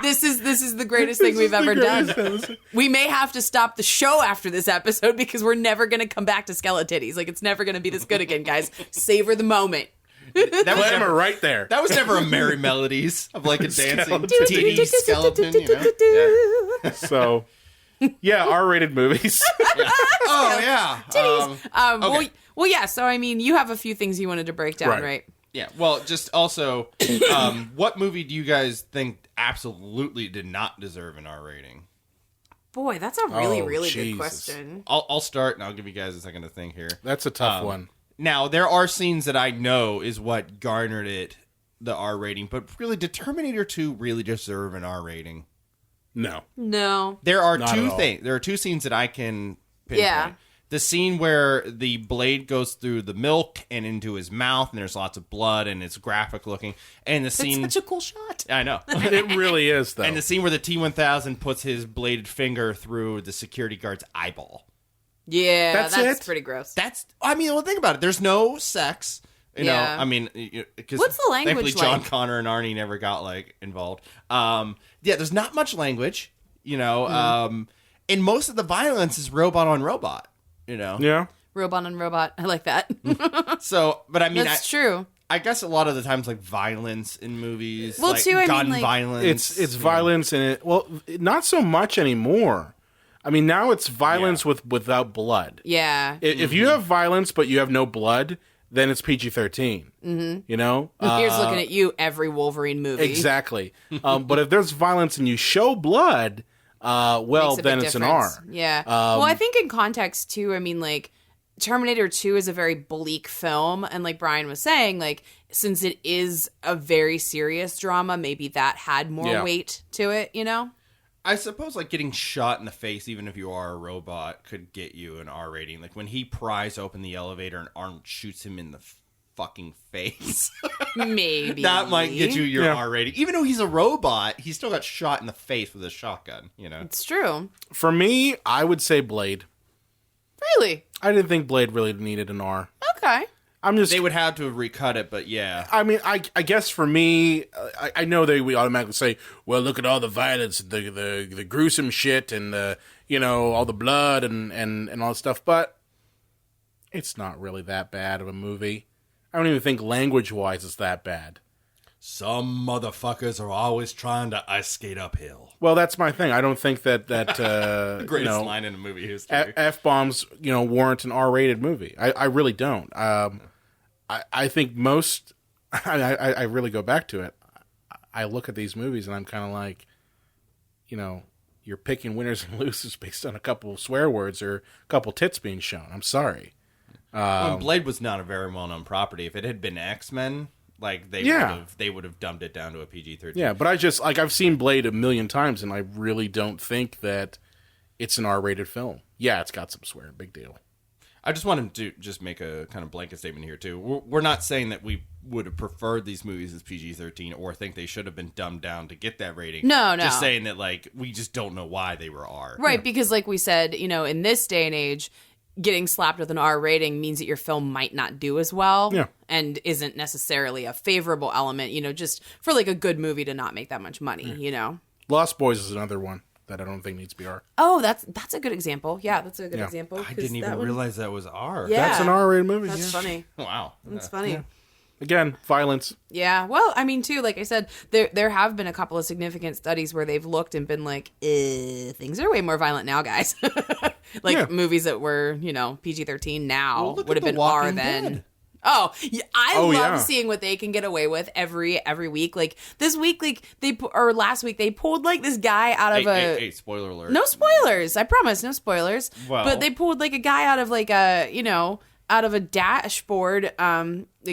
This is the greatest thing we've ever done. We may have to stop the show after this episode because we're never going to come back to Skeletitties. Like it's never going to be this good again, guys. Savor the moment. That was Glamour never right there. That was never a Merry Melodies of like a dancing Skeleton. titty skeleton, Yeah. So, yeah, R-rated movies. Oh yeah. Okay. Well, yeah. So I mean, you have a few things you wanted to break down, Right. right? Yeah. Well, just also, what movie do you guys think absolutely did not deserve an R rating? Boy, that's a really, Oh, really good Jesus. question. I'll start and I'll give you guys a second to think here. That's a tough one. Now, there are scenes that I know is what garnered it the R rating, but really, did Terminator 2 really deserve an R rating? No. No. There are Not two at all. things. There are two scenes that I can pinpoint. Yeah. The scene where the blade goes through the milk and into his mouth, and there's lots of blood, and it's graphic looking. And the That's scene, such a cool shot. I know. It really is, though. And the scene where the T-1000 puts his bladed finger through the security guard's eyeball. Yeah, That's that's it? pretty gross. Well, think about it. There's no sex. Yeah. I mean, because What's the language thankfully John like? Connor and Arnie never got involved. Yeah, there's not much language. And most of the violence is robot on robot. Yeah. Robot on robot. I like that. So, but I mean, That's true. I guess a lot of the times, violence in movies, Well, too, I mean, gun like- violence. It's violence in it. Well, not so much anymore. I mean, now it's violence without blood. Yeah. If you have violence but you have no blood, then it's PG-13. Mm-hmm. Here's looking at you, every Wolverine movie. Exactly. But if there's violence and you show blood, well, Makes a then big it's an difference. R. Yeah. Well, I think in context, too, I mean, Terminator 2 is a very bleak film. And like Brian was saying, since it is a very serious drama, maybe that had more weight to it, I suppose getting shot in the face, even if you are a robot, could get you an R rating. Like when he pries open the elevator and Arnold shoots him in the fucking face. Maybe. That might get you your Yeah. R rating. Even though he's a robot, he still got shot in the face with a shotgun, It's true. For me, I would say Blade. Really? I didn't think Blade really needed an R. Okay. They would have to have recut it, but yeah. I mean, I guess for me, I know we automatically say, well, look at all the violence, the gruesome shit, and the all the blood and all that stuff, but it's not really that bad of a movie. I don't even think language-wise it's that bad. Some motherfuckers are always trying to ice skate uphill. Well, that's my thing. I don't think that the greatest line in the movie history. F-bombs, warrant an R-rated movie. I really don't. I think most. I really go back to it. I look at these movies and I'm kind of like, you're picking winners and losers based on a couple of swear words or a couple tits being shown. I'm sorry. Blade was not a very well-known property. If it had been X-Men, they would have dumbed it down to a PG-13. Yeah, but I've seen Blade a million times, and I really don't think that it's an R-rated film. Yeah, it's got some swear, big deal. I just wanted to just make a kind of blanket statement here, too. We're not saying that we would have preferred these movies as PG-13 or think they should have been dumbed down to get that rating. No. Just saying that, we just don't know why they were R. Right, because like we said, in this day and age, getting slapped with an R rating means that your film might not do as well and isn't necessarily a favorable element, just for a good movie to not make that much money, Lost Boys is another one that I don't think needs to be R. Oh, that's a good example. Yeah, that's a good example. I didn't even realize that was R. Yeah. That's an R-rated movie. That's funny. Wow. That's funny. Yeah. Again, violence. Yeah, well, I mean, too, like I said, there have been a couple of significant studies where they've looked and been like, things are way more violent now, guys. Movies that were, PG-13 now would have been R then. Dead. Oh, yeah, I love seeing what they can get away with every week. Like this week, last week, they pulled this guy out of Hey, spoiler alert. No spoilers. I promise, no spoilers. Well, but they pulled a guy out of out of a dashboard,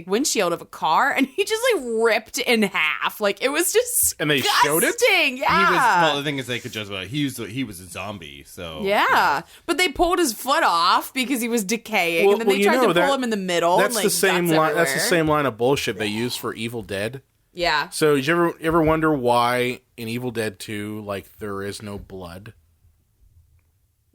windshield of a car, and he just ripped in half. It was just and they showed it. Yeah. The thing is, they could just he was a zombie. So yeah, but they pulled his foot off because he was decaying, and then they tried to pull him in the middle. That's the same line. That's the everywhere. same line of bullshit they use for Evil Dead. Yeah. So did you ever wonder why in Evil Dead 2, there is no blood?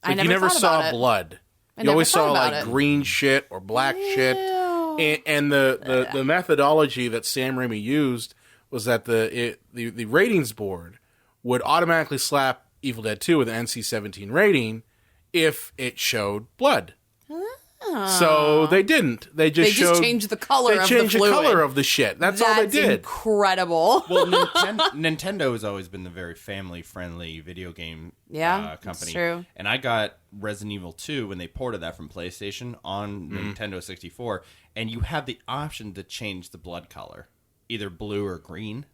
I never you never thought saw about it. blood. I You never always thought saw about it. green shit or black shit. And the methodology that Sam Raimi used was that the ratings board would automatically slap Evil Dead 2 with an NC-17 rating if it showed blood. So they didn't. They just changed the color of the changed the fluid. color of the shit. That's all they did. Incredible. Well, Nintendo has always been the very family-friendly video game company. That's true. And I got Resident Evil 2 when they ported that from PlayStation on Nintendo 64, and you have the option to change the blood color, either blue or green.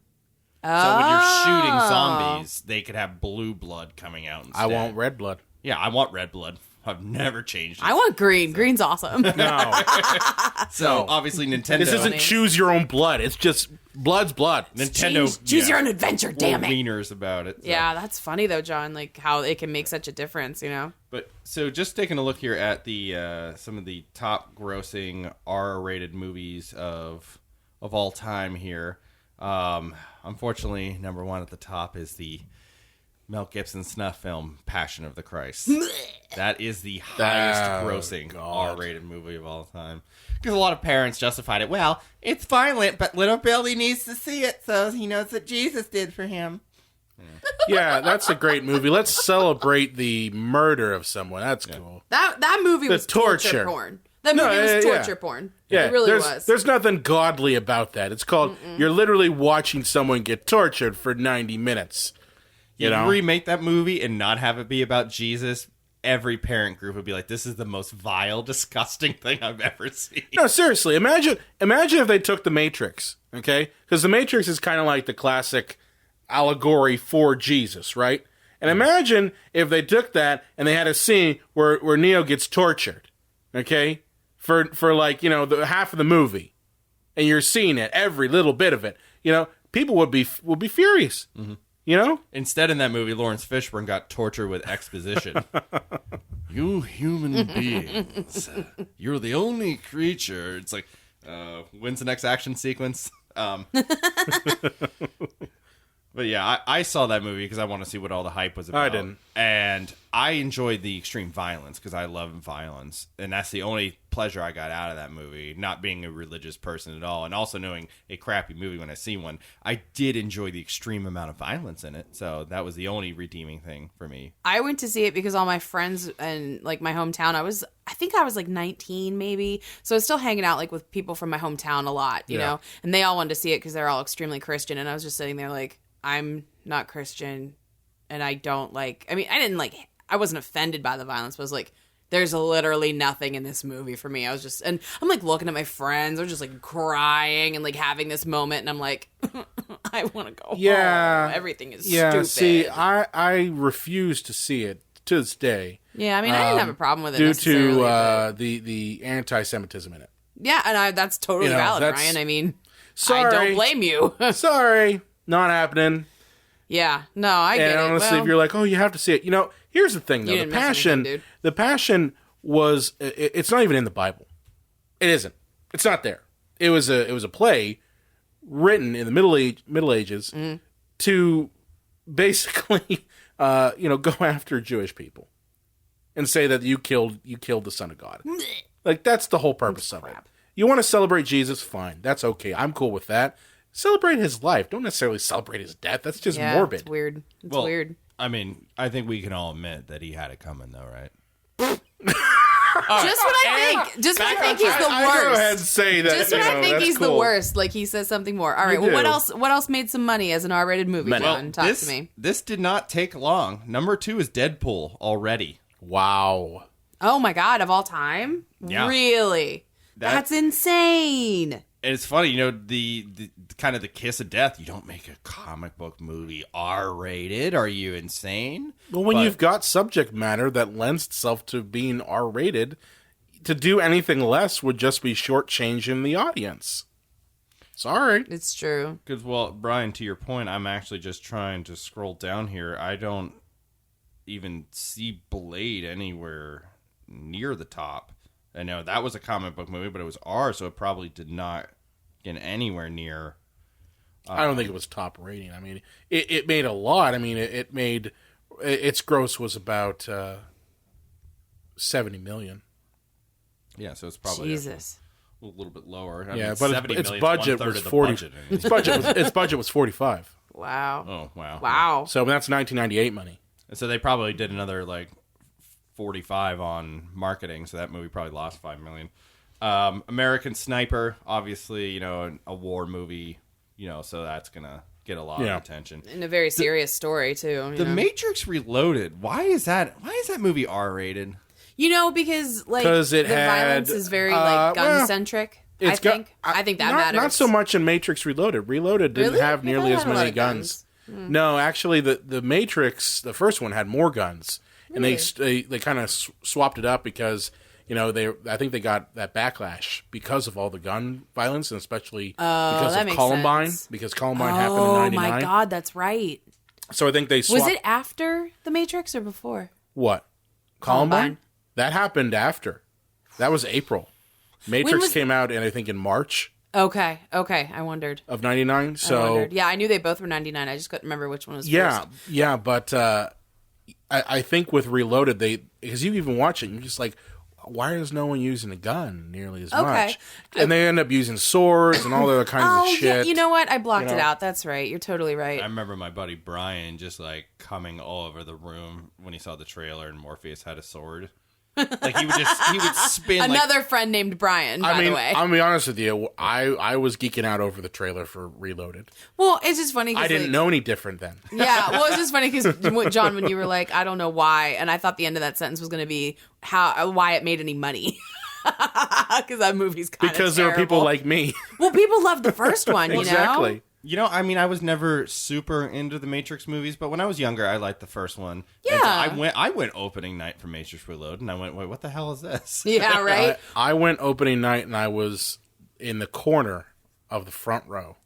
So when you're shooting zombies, they could have blue blood coming out instead. I want red blood. Yeah, I want red blood. I've never changed it. I want green. Green's awesome. No. So obviously Nintendo. This isn't choose your own blood. It's just blood's blood. Nintendo. Choose your own adventure, damn it. Wieners about it. So. Yeah, that's funny though, John. How it can make such a difference, But so just taking a look here at the some of the top grossing R-rated movies of all time here. Unfortunately, number one at the top is the Mel Gibson snuff film, Passion of the Christ. That is the highest grossing R-rated movie of all time. Because a lot of parents justified it. Well, it's violent, but little Billy needs to see it so he knows what Jesus did for him. Yeah, that's a great movie. Let's celebrate the murder of someone. That's cool. That movie was torture porn. That movie was torture porn. Yeah, it really was. There's nothing godly about that. It's called, you're literally watching someone get tortured for 90 minutes. You know? Remake that movie and not have it be about Jesus, every parent group would be like, this is the most vile, disgusting thing I've ever seen. No, seriously. Imagine if they took The Matrix, okay? Because The Matrix is kind of like the classic allegory for Jesus, right? And imagine if they took that and they had a scene where Neo gets tortured, okay? For the half of the movie. And you're seeing it, every little bit of it. People would be furious. Mm-hmm. Instead, in that movie, Lawrence Fishburne got tortured with exposition. You human beings, you're the only creature. It's like, when's the next action sequence? But yeah, I saw that movie because I want to see what all the hype was about. I didn't. And I enjoyed the extreme violence because I love violence. And that's the only pleasure I got out of that movie, not being a religious person at all. And also knowing a crappy movie when I see one, I did enjoy the extreme amount of violence in it. So that was the only redeeming thing for me. I went to see it because all my friends and like my hometown, I think I was like 19 maybe. So I was still hanging out like with people from my hometown a lot, you know, and they all wanted to see it because they're all extremely Christian. And I was just sitting there like, I'm not Christian and I don't like, I mean, I wasn't offended by the violence, but I was like, there's literally nothing in this movie for me. I'm like looking at my friends, they're just like crying and like having this moment. And I'm like, I want to go home. Everything is stupid. See, I refuse to see it to this day. Yeah, I mean, I didn't have a problem with it due necessarily, to the anti-Semitism in it. Yeah, and that's totally valid, Ryan. I mean, sorry, I don't blame you. Sorry, not happening. Yeah, no, I get it. And honestly, if you're like, oh, you have to see it. You know, here's the thing, though. The passion was, it's not even in the Bible. It isn't. It's not there. It was a play written in the Middle Ages to basically, go after Jewish people and say that you killed the Son of God. Like, that's the whole purpose of it. You want to celebrate Jesus? Fine. That's okay. I'm cool with that. Celebrate his life. Don't necessarily celebrate his death. That's just morbid. It's weird. It's weird. I mean, I think we can all admit that he had it coming, though, right? Just when I think he's the worst. I go ahead and say that. Just when I think he's the worst, like he says something more. All right. Well, what else made some money as an R-rated movie? John, talk to me. This did not take long. Number 2 is Deadpool already. Wow. Oh my God! Of all time, really? That's insane. And it's funny, the kind of the kiss of death. You don't make a comic book movie R-rated. Are you insane? Well, when you've got subject matter that lends itself to being R-rated, to do anything less would just be shortchanging the audience. Sorry. It's true. Because, well, Brian, to your point, I'm actually just trying to scroll down here. I don't even see Blade anywhere near the top. I know that was a comic book movie, but it was R, so it probably did not get anywhere near. I don't think it was top rating. I mean, it made a lot. I mean, it made its gross was about $70 million. Yeah, so it's probably Jesus. A little bit lower. But its budget was 40. Its budget was 45. Wow. Oh wow. Wow. So that's 1998 money. And so they probably did another 45 on marketing, so that movie probably lost $5 million. American Sniper, obviously, a war movie, so that's gonna get a lot of attention. And a very serious story too. The Matrix Reloaded. Why is that movie R-rated? Because the violence is very gun centric. I think that matters. Not so much in Matrix Reloaded. Reloaded didn't have nearly as many guns. No, actually, the Matrix, the first one, had more guns. And they kind of swapped it up because, I think they got that backlash because of all the gun violence, and especially because of Columbine. Sense. Because Columbine happened in 99. Oh my God, that's right. So I think they swapped. Was it after The Matrix or before? What? Columbine? That happened after. That was April. Matrix came out, I think, in March. Okay. I wondered. Of 99. So yeah, I knew they both were 99. I just couldn't remember which one was first. Yeah, but I think with Reloaded, because you even watch it, and you're just like, why is no one using a gun nearly as much? And they end up using swords and all the other kinds of shit. Yeah, you know what? I blocked it out. That's right. You're totally right. I remember my buddy Brian just coming all over the room when he saw the trailer and Morpheus had a sword. He would spin. Another friend named Brian, by the way. I'll be honest with you. I was geeking out over the trailer for Reloaded. Well, it's just funny. I didn't know any different then. Yeah, well, it's just funny because John, when you were like, I don't know why, and I thought the end of that sentence was going to be why it made any money. Because that movie's kind of because there are people like me. Well, people love the first one. Exactly. I was never super into the Matrix movies, but when I was younger, I liked the first one. Yeah. So I went opening night for Matrix Reloaded, and I went, wait, what the hell is this? Yeah, right? I went opening night, and I was in the corner of the front row.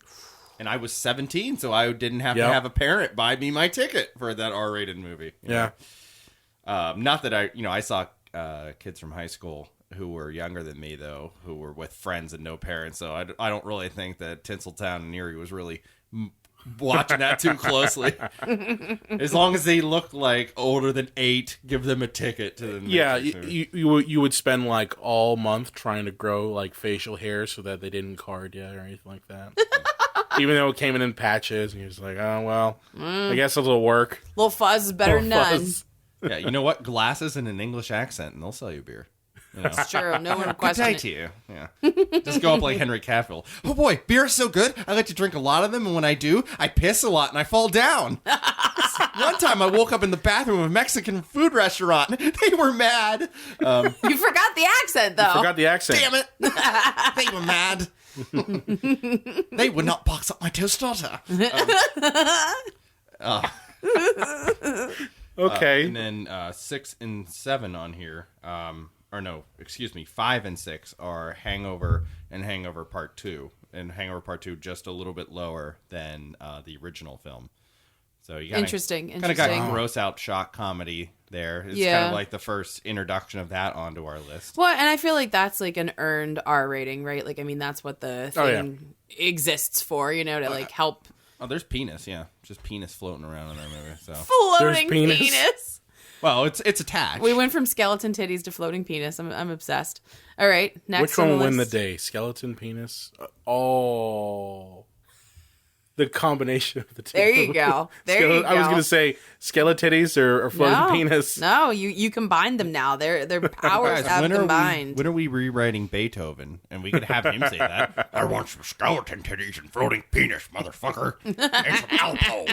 And I was 17, so I didn't have to have a parent buy me my ticket for that R-rated movie. Not that I saw kids from high school who were younger than me, though, who were with friends and no parents. So I don't really think that Tinseltown and Erie was really watching that too closely. As long as they look like older than 8, give them a ticket to the next Yeah, movie. you would spend like all month trying to grow like facial hair so that they didn't card you or anything like that. Even though it came in patches, and you're just like, oh well, I guess it'll work. Little fuzz is better than none. Yeah, you know what? Glasses and an English accent, and they'll sell you beer. You know? It's true. No one Good questions day it. to you. Yeah. Just go up like Henry Cavill. Oh boy, beer's so good. I like to drink a lot of them, and when I do, I piss a lot and I fall down. One time I woke up in the bathroom of a Mexican food restaurant. They were mad. You forgot the accent, though. Forgot the accent. Damn it. They were mad. They would not box up my toaster. Okay. And then 6 and 7 on here, or no, excuse me, 5 and 6 are Hangover and Hangover Part 2. And Hangover Part 2 just a little bit lower than the original film. So you Interesting. kind of got gross out shock comedy there. It's kind of like the first introduction of that onto our list. Well, and I feel like that's like an earned R rating, right? Like, I mean, that's what the thing exists for, you know, to like help. Oh, there's penis, yeah. Just penis floating around in that movie. So. Floating There's penis. Well, it's attached. We went from skeleton titties to floating penis. I'm obsessed. All right, next. Which one will win the list. day? Skeleton penis? The combination of the two. There you go. There you go. I was going to say skeletitties or floating penis. No, you combine them now. Their powers Guys, have when combined. When are we rewriting Beethoven? And we could have him say that. I want some skeleton titties and floating penis, motherfucker. And some alto.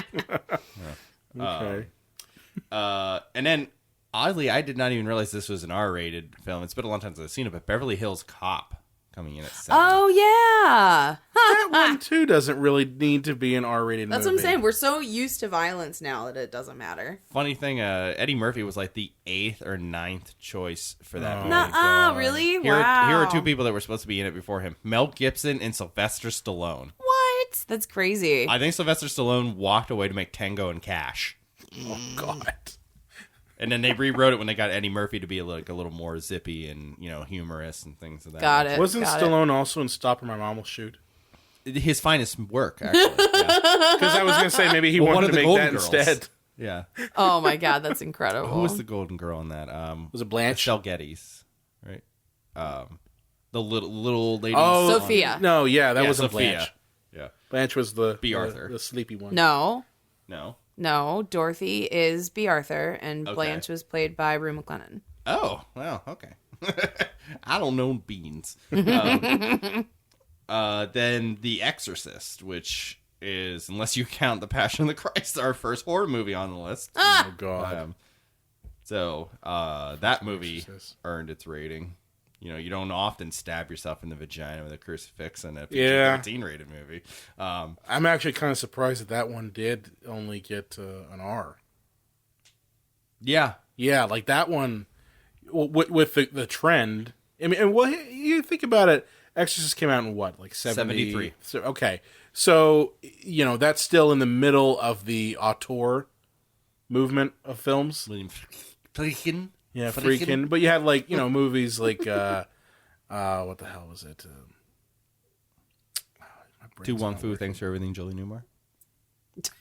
Okay. And then, oddly, I did not even realize this was an R-rated film. It's been a long time since I've seen it, but Beverly Hills Cop coming in at 7. Oh yeah. That one, too, doesn't really need to be an R-rated movie. That's what I'm saying. We're so used to violence now that it doesn't matter. Funny thing, Eddie Murphy was like the 8th or 9th choice for that movie. Nuh-uh, really? Here Wow. are 2 people that were supposed to be in it before him. Mel Gibson and Sylvester Stallone. What? That's crazy. I think Sylvester Stallone walked away to make Tango and Cash. Oh, God. And then they rewrote it when they got Eddie Murphy to be like a little more zippy and, you know, humorous and things of that. Got it. Wasn't Got Stallone also in Stop or My Mom Will Shoot? His finest work, actually. Yeah. Because I was going to say maybe he Well, one wanted of to the make Golden that Girls. instead. Yeah. Oh my god, that's incredible. Who was the golden girl in that? Was it Blanche? Michelle Geddes, right? The little lady. Oh, Sophia. No, yeah, that Yeah, wasn't Sophia. Blanche. Yeah. Blanche was the Arthur. the sleepy one. No. No. Dorothy is B. Arthur, and Okay. Blanche was played by Rue McClellan. Oh, well, okay. I don't know beans. Then The Exorcist, which is, unless you count The Passion of the Christ, our first horror movie on the list. Oh, God. So that movie Exorcist. earned its rating. You know, you don't often stab yourself in the vagina with a crucifix in a Yeah. PG-13 rated movie. I'm actually kind of surprised that one did only get an R. Yeah. Yeah, like that one, with the trend. I mean, and well, you think about it, Exorcist came out in what, like 73. So, okay. So, you know, that's still in the middle of the auteur movement of films. William Friedkin. Yeah, freaking. But you had, like, you know, movies like, what the hell was it? Tu Wong Fu, thanks for everything, Julie Newmar.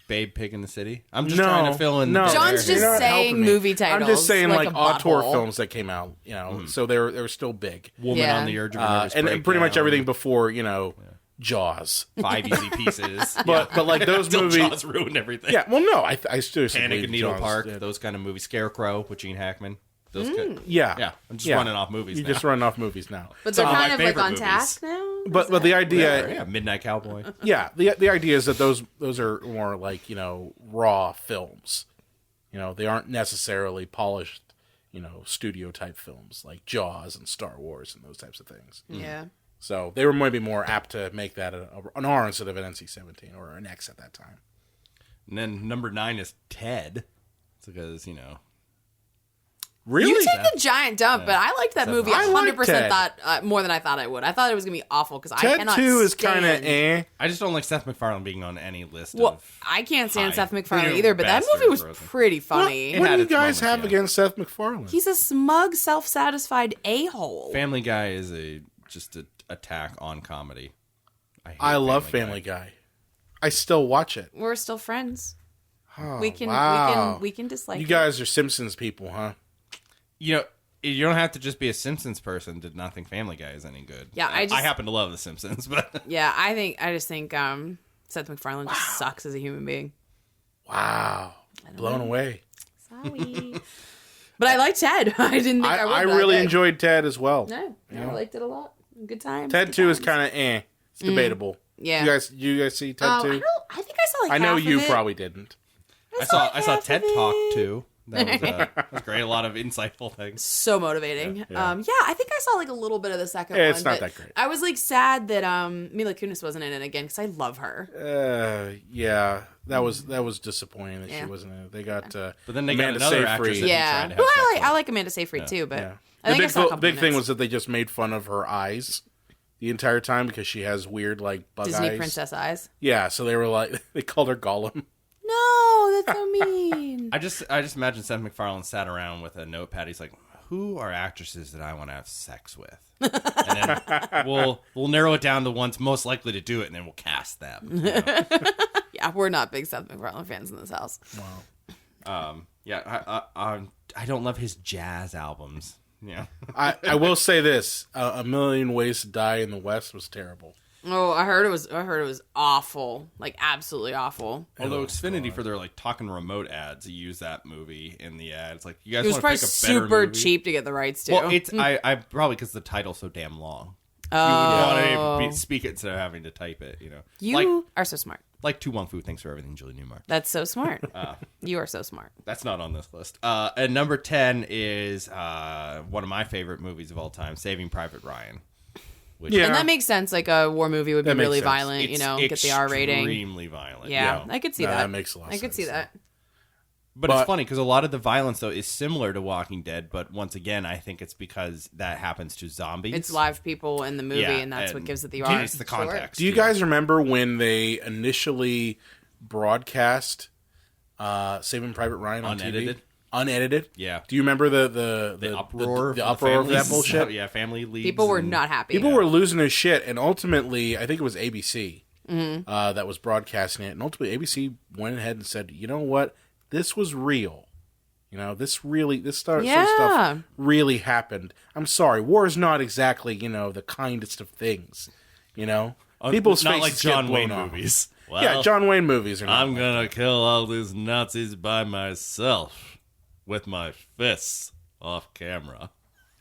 Babe Pig in the City. I'm just No, trying to fill in. no. dead John's air just here. You're not saying helping me. movie titles. I'm just saying, like a auteur butthole. films that came out, you know, so they were still big. Woman Yeah. on the Urge of a Nervous And pretty much Breakdown. everything before, you know, Jaws. 5 Easy Pieces. But like those Until movies. Jaws ruined everything. Yeah, well, no, I still Panic believe at Needle Jaws Park, did. those kind of movies. Scarecrow with Gene Hackman. Those kind Yeah, I'm just running off movies You're now. just running off movies now. But Some they're of kind my of like favorite on movies. task now. But the idea, Yeah, Midnight Cowboy. yeah, the idea is that those are more like, you know, raw films. You know, they aren't necessarily polished, you know, studio type films like Jaws and Star Wars and those types of things. Yeah. So they were maybe more apt to make that an R instead of an NC-17 or an X at that time. And then number 9 is Ted. It's because, you know. Really? You take a giant dump, but I liked that movie. I like 100% Ted. thought more than I thought I would. I thought it was gonna be awful because I Ted cannot. 2 is stand- kind of eh. I just don't like Seth MacFarlane being on any list Well, of... I can't stand Hi. Seth MacFarlane You either, but that movie was bastard, pretty funny. What do had you its guys moments, have yeah. against Seth MacFarlane? He's a smug, self-satisfied a-hole. Family Guy is just an attack on comedy. I love Family Guy. I still watch it. We're still friends. Oh, we can wow. we can dislike You it. guys are Simpsons people, huh? You know, you don't have to just be a Simpsons person to not think Family Guy is any good. Yeah, I happen to love The Simpsons, but Yeah, I just think Seth MacFarlane just sucks as a human being. Wow. Blown away. Sorry. But I like Ted. I didn't think I would. I but really did. enjoyed Ted as well. No, I liked it a lot. Good time. Ted 2 is kind of It's debatable. Yeah. You guys see Ted 2? I think I saw like I know half you of it. probably didn't. I saw half TED of it. Talk too. That was great. A lot of insightful things. So motivating. Yeah. I think I saw like a little bit of the second Yeah, one. it's not but that great. I was like sad that Mila Kunis wasn't in it again because I love her. Yeah, that was disappointing that Yeah. she wasn't in it. They got But then they Amanda got another Seyfried. actress. That he Yeah, tried to have well, sex I with. like Amanda Seyfried too, but Yeah. I think I saw a couple big thing minutes. was that they just made fun of her eyes the entire time because she has weird like bug Disney eyes. princess eyes. Yeah, so they were like they called her Gollum. No, that's so mean. I just imagine Seth MacFarlane sat around with a notepad. He's like, "Who are actresses that I want to have sex with?" And then we'll narrow it down to ones most likely to do it, and then we'll cast them. You know? Yeah, we're not big Seth MacFarlane fans in this house. I don't love his jazz albums. Yeah, I will say this: A Million Ways to Die in the West was terrible. Oh, I heard it was awful, like absolutely awful. although Xfinity for their like talking remote ads, he used that movie in the ad. It's like you guys It was want to probably pick a better super movie? cheap to get the rights to. Well, it's I probably because the title's so damn long. Oh. You want to speak it instead of having to type it. You know, You are so smart. like Tu Wong Fu. Thanks for everything, Julie Newmar. That's so smart. You are so smart. That's not on this list. And number 10 is one of my favorite movies of all time, Saving Private Ryan. Which Yeah. And that makes sense. Like a war movie would be That makes really sense. violent, you know, get the R rating. Extremely violent. Yeah, you know. I could see No, that. that makes a lot of I could see sense. that. But it's funny because a lot of the violence, though, is similar to Walking Dead. But once again, I think it's because that happens to zombies. It's live people in the movie, Yeah, and that's what and gives it the yeah, R. it's the context. Do you guys remember when they initially broadcast Saving Private Ryan on Unedited? TV? Unedited? Yeah. Do you remember the uproar, the for uproar of that families? bullshit? Yeah, family leagues. People were and- not happy. People were losing their shit, and ultimately, I think it was ABC that was broadcasting it, and ultimately ABC went ahead and said, "You know what? This was real. You know, this sort of Yeah. stuff really happened. I'm sorry, war is not exactly the kindest of things. You know, people's not faces like John get blown Wayne off. movies. Yeah, John Wayne movies are. Not I'm like gonna that. kill all these Nazis by myself with my fists off camera.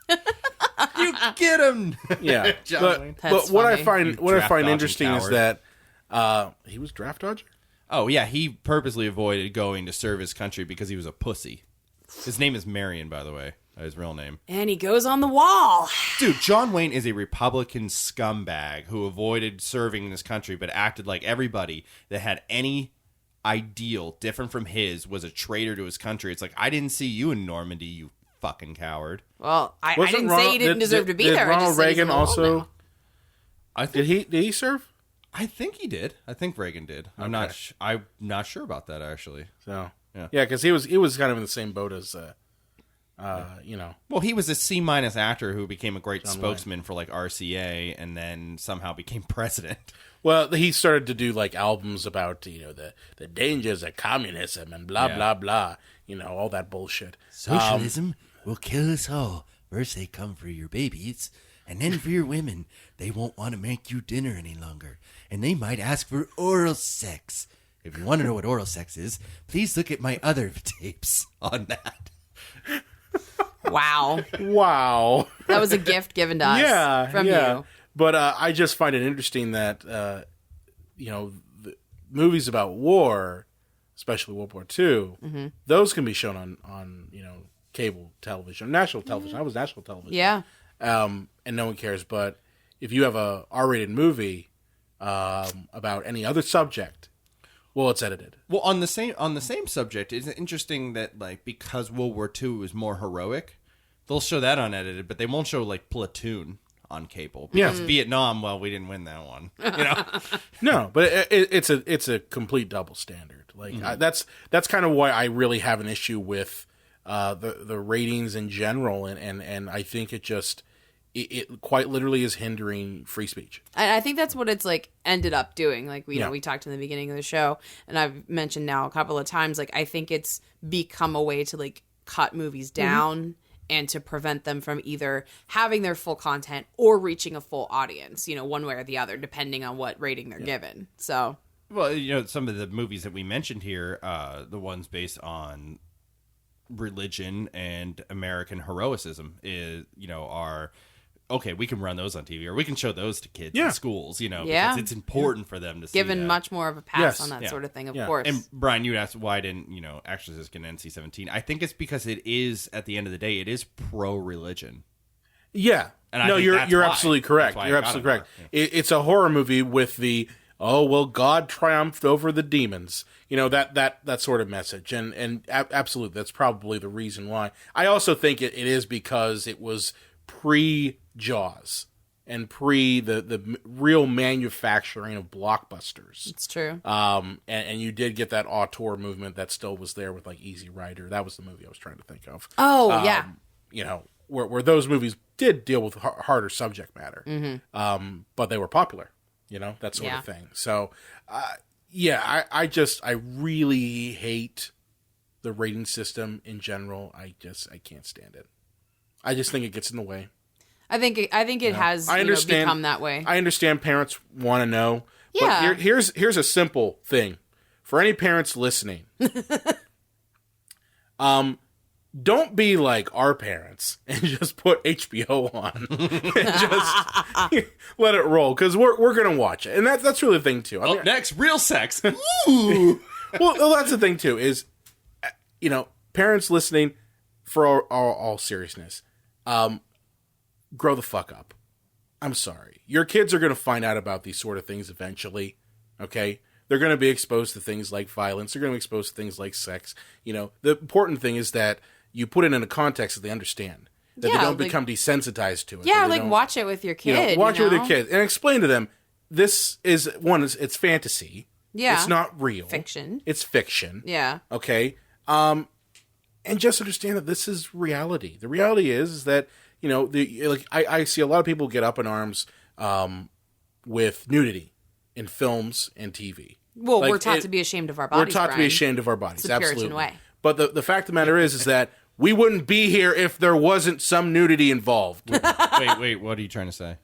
You get him. Yeah, John but, Wayne. but That's what I funny. find draft dodging interesting is coward. that he was draft dodger. Oh yeah, he purposely avoided going to serve his country because he was a pussy. His name is Marion, by the way. His real name. And he goes on the wall. Dude, John Wayne is a Republican scumbag who avoided serving in this country but acted like everybody that had any ideal different from his was a traitor to his country. It's like, I didn't see you in Normandy, you fucking coward. Well, I Wasn't didn't say he didn't deserve to be did there. I Ronald just said he's Reagan on the wall also? now. I think Did he serve? I think he did. I think Reagan did. I'm not sure about that actually. So Yeah. yeah, because he was kind of in the same boat as Well, he was a C- actor who became a great John spokesman for like RCA and then somehow became president. Well, he started to do like albums about the dangers of communism and blah Yeah. blah blah. All that bullshit. Socialism will kill us all. First they come for your babies, and then for your women. They won't want to make you dinner any longer, and they might ask for oral sex. If you want to know what oral sex is, please look at my other tapes on that. Wow. Wow. That was a gift given to us from you. But I just find it interesting that the movies about war, especially World War II, those can be shown on cable television, national television. I was national television. Yeah. And no one cares. But if you have a R-rated movie about any other subject, well, it's edited. Well, on the same subject, it's interesting that like because World War II was more heroic, they'll show that unedited, but they won't show like Platoon on cable. Because Vietnam, well, we didn't win that one. No, but it's a complete double standard. Like that's kind of why I really have an issue with the ratings in general, and I think it it quite literally is hindering free speech. And I think that's what it's like ended up doing. Like, you know, we talked in the beginning of the show, and I've mentioned now a couple of times, like, I think it's become a way to like cut movies down and to prevent them from either having their full content or reaching a full audience, you know, one way or the other, depending on what rating they're given. So, well, you know, some of the movies that we mentioned here, the ones based on religion and American heroism are okay. We can run those on TV, or we can show those to kids in schools, you know, because it's important for them to see given that. much more of a pass on that sort of thing, of course. And Brian, you asked why didn't, Exorcist get an NC-17? I think it's because it is, at the end of the day, it is pro-religion. Yeah. And no, you're absolutely correct. You're absolutely correct. It's a horror movie with the, oh, well, God triumphed over the demons. You know, that sort of message. And absolutely, that's probably the reason why. I also think it is because it was pre-Jaws and pre the real manufacturing of blockbusters. It's true. And you did get that auteur movement that still was there with like Easy Rider. That was the movie I was trying to think of. Oh, yeah. You know, where those movies did deal with harder subject matter. But they were popular, you know, that sort of thing. So, I really hate the rating system in general. I can't stand it. I just think it gets in the way. I think it has become that way. I understand parents want to know. Yeah. But here's a simple thing. For any parents listening. Don't be like our parents and just put HBO on and just let it roll, because we're gonna watch it, and that's really the thing too. Up next, real sex. Ooh. well, that's the thing too. Is parents listening, for all seriousness, grow the fuck up. I'm sorry, your kids are gonna find out about these sort of things eventually. Okay. They're going to be exposed to things like violence. They're going to be exposed to things like sex. You know, the important thing is that you put it in a context that they understand, that they don't become desensitized to it. Yeah, like watch it with your kid. Watch it with your kid and explain to them, this is, it's fantasy. Yeah. It's not real. Fiction. It's fiction. Yeah. Okay. And just understand that this is reality. The reality is that, I see a lot of people get up in arms with nudity in films and TV. Well, we're taught to be ashamed of our bodies. We're taught to be ashamed of our bodies. It's a Puritan absolutely. way. But the fact of the matter is that we wouldn't be here if there wasn't some nudity involved. Wait, what are you trying to say?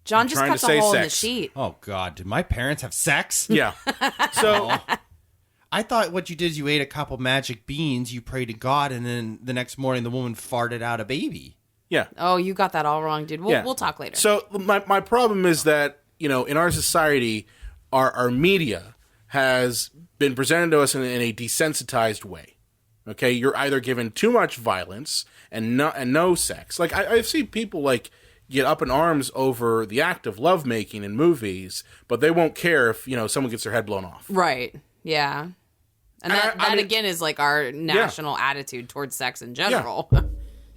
John just cut a hole in the sheet. Oh, God. Did my parents have sex? Yeah. So I thought what you did is you ate a couple magic beans, you prayed to God, and then the next morning the woman farted out a baby. Yeah. Oh, you got that all wrong, dude. We'll talk later. So my problem is that, in our society, our media has been presented to us in a desensitized way. Okay, you're either given too much violence and no sex. Like I've seen people like get up in arms over the act of lovemaking in movies, but they won't care if someone gets their head blown off. Right. Yeah. And that again is like our national attitude towards sex in general.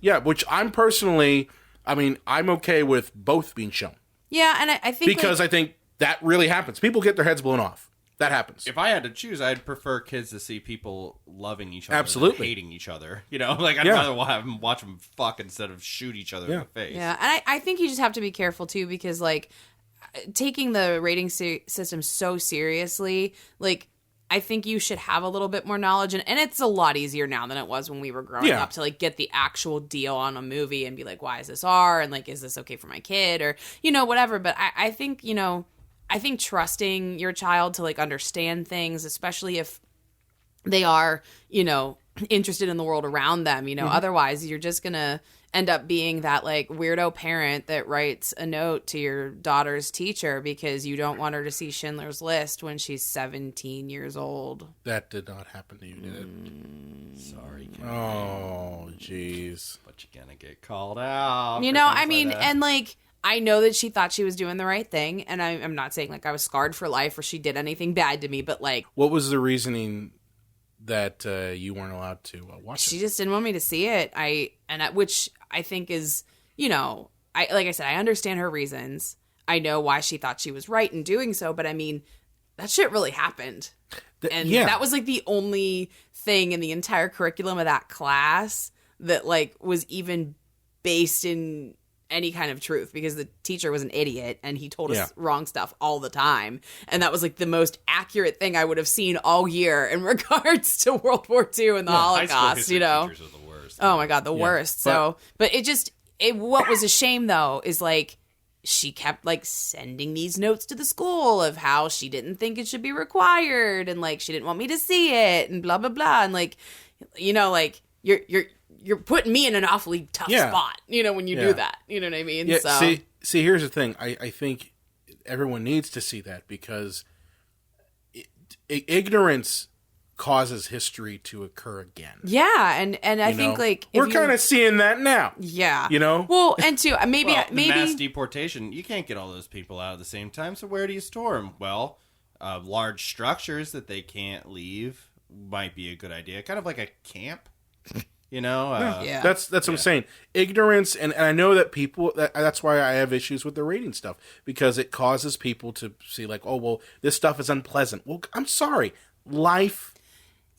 Yeah, which I'm personally, I'm okay with both being shown. Yeah, and I think because I think that really happens. People get their heads blown off. That happens. If I had to choose, I'd prefer kids to see people loving each other, absolutely, than hating each other. I'd rather have them watch them fuck instead of shoot each other in the face. Yeah, and I think you just have to be careful too, because like taking the rating system so seriously, like I think you should have a little bit more knowledge, and it's a lot easier now than it was when we were growing up to like get the actual deal on a movie and be like, why is this R? And like, is this okay for my kid? Or, whatever. But I think, I think trusting your child to like understand things, especially if they are, interested in the world around them, otherwise you're just going to end up being that like weirdo parent that writes a note to your daughter's teacher because you don't want her to see Schindler's List when she's 17 years old. That did not happen to you, did it? Sorry. Oh, jeez. But you're gonna get called out. And like I know that she thought she was doing the right thing, and I'm not saying like I was scarred for life or she did anything bad to me, but like, what was the reasoning that you weren't allowed to watch it? She just didn't want me to see it. Which I think is, like I said, I understand her reasons. I know why she thought she was right in doing so, but that shit really happened. That was like the only thing in the entire curriculum of that class that like was even based in any kind of truth because the teacher was an idiot and he told us Yeah. wrong stuff all the time. And that was like the most accurate thing I would have seen all year in regards to World War II and the High school Holocaust, history you know? teachers are the worst. Oh my God, the worst. So, but what was a shame though is like, she kept like sending these notes to the school of how she didn't think it should be required and like she didn't want me to see it and blah blah blah and like, you know, like you're putting me in an awfully tough spot, you know, when you do that, you know what I mean? Yeah, So see, here's the thing. I think everyone needs to see that because ignorance causes history to occur again. yeah, and I think like if we're kind of seeing that now. yeah, You know? well, and too maybe Well, the mass deportation, you can't get all those people out at the same time, so where do you store them? Well, large structures that they can't leave might be a good idea. Kind of like a camp, you know? yeah. That's what I'm saying. Ignorance, and I know that people, that's why I have issues with the rating stuff, because it causes people to see like, oh, well, this stuff is unpleasant. Well, I'm sorry. Life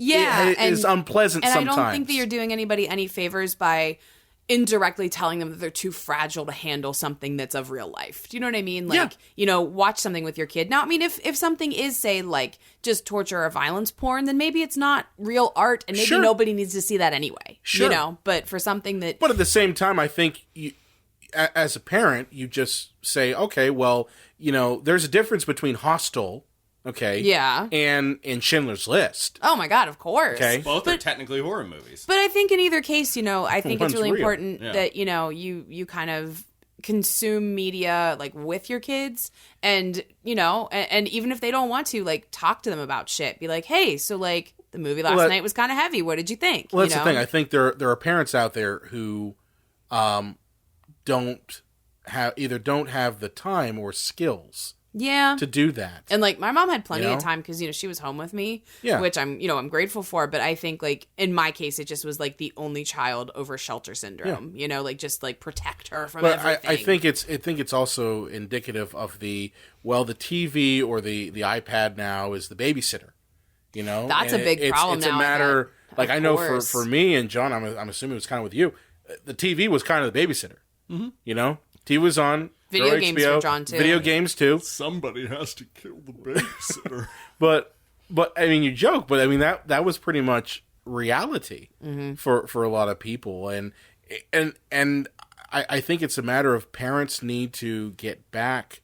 is unpleasant and sometimes. I don't think that you're doing anybody any favors by indirectly telling them that they're too fragile to handle something that's of real life. Do you know what I mean? Like, you know, watch something with your kid. Now, I mean, if something is, say, like, just torture or violence porn, then maybe it's not real art, and maybe nobody needs to see that anyway. Sure. You know? But for something that... But at the same time, I think you, as a parent, you just say, okay, well, you know, there's a difference between Hostel, okay? Yeah. And Schindler's List. Oh, my God, of course. Okay. Both are technically horror movies. But I think in either case, you know, I think it's One's really real. important that, you know, you kind of consume media like with your kids and, you know, and even if they don't want to, like, talk to them about shit. Be like, hey, so like the movie last night was kind of heavy. What did you think? Well, that's you know? the thing. I think there are parents out there who don't have the time or skills to do that. And like my mom had plenty You know? of time because, you know, she was home with me, Yeah. which I'm grateful for. But I think like in my case, it just was like the only child over shelter syndrome, you know, like just like protect her from But everything. I think it's also indicative of the TV or the iPad now is the babysitter. You know, That's And a big problem It's now, a matter like Of I know course. for me and John, I'm assuming it was kind of with you. The TV was kind of the babysitter. Mm-hmm. You know, TV was on. Video throw games HBO, for John, too. Video games too. Somebody has to kill the babysitter. But I mean, you joke, but I mean that was pretty much reality for a lot of people, and I think it's a matter of parents need to get back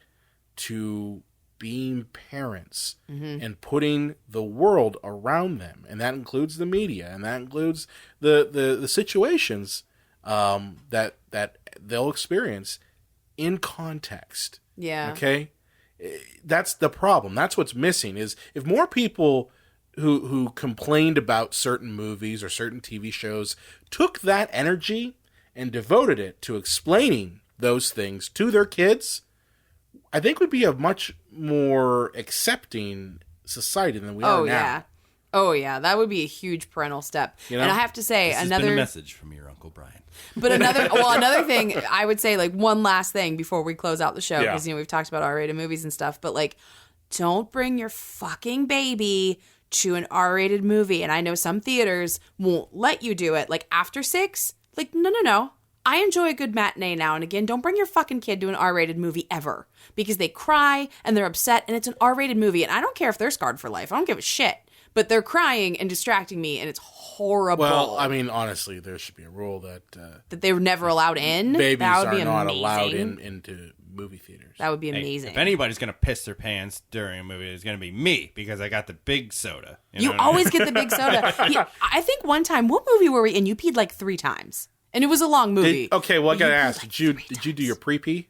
to being parents and putting the world around them, and that includes the media, and that includes the situations that they'll experience in context. Yeah. Okay. That's the problem. That's what's missing is if more people who complained about certain movies or certain TV shows took that energy and devoted it to explaining those things to their kids, I think we'd be a much more accepting society than we are now. Yeah. Oh yeah, that would be a huge parental step. You know? And I have to say This has another been a message from your Uncle Brian. But another thing I would say, like one last thing before we close out the show, because you know we've talked about R-rated movies and stuff, but like don't bring your fucking baby to an R-rated movie. And I know some theaters won't let you do it. Like after 6, like no. I enjoy a good matinee now and again. Don't bring your fucking kid to an R-rated movie ever because they cry and they're upset and it's an R-rated movie. And I don't care if they're scarred for life. I don't give a shit. But they're crying and distracting me, and it's horrible. Well, I mean, honestly, there should be a rule that they were never allowed in. babies that would are be not amazing. allowed into movie theaters. That would be Hey, amazing. if anybody's gonna piss their pants during a movie, it's gonna be me because I got the big soda. You know what I always mean? get the big soda. I think one time, what movie were we in? You peed like 3 times, and it was a long movie. Okay, well, I gotta ask, did you do your pre-pee?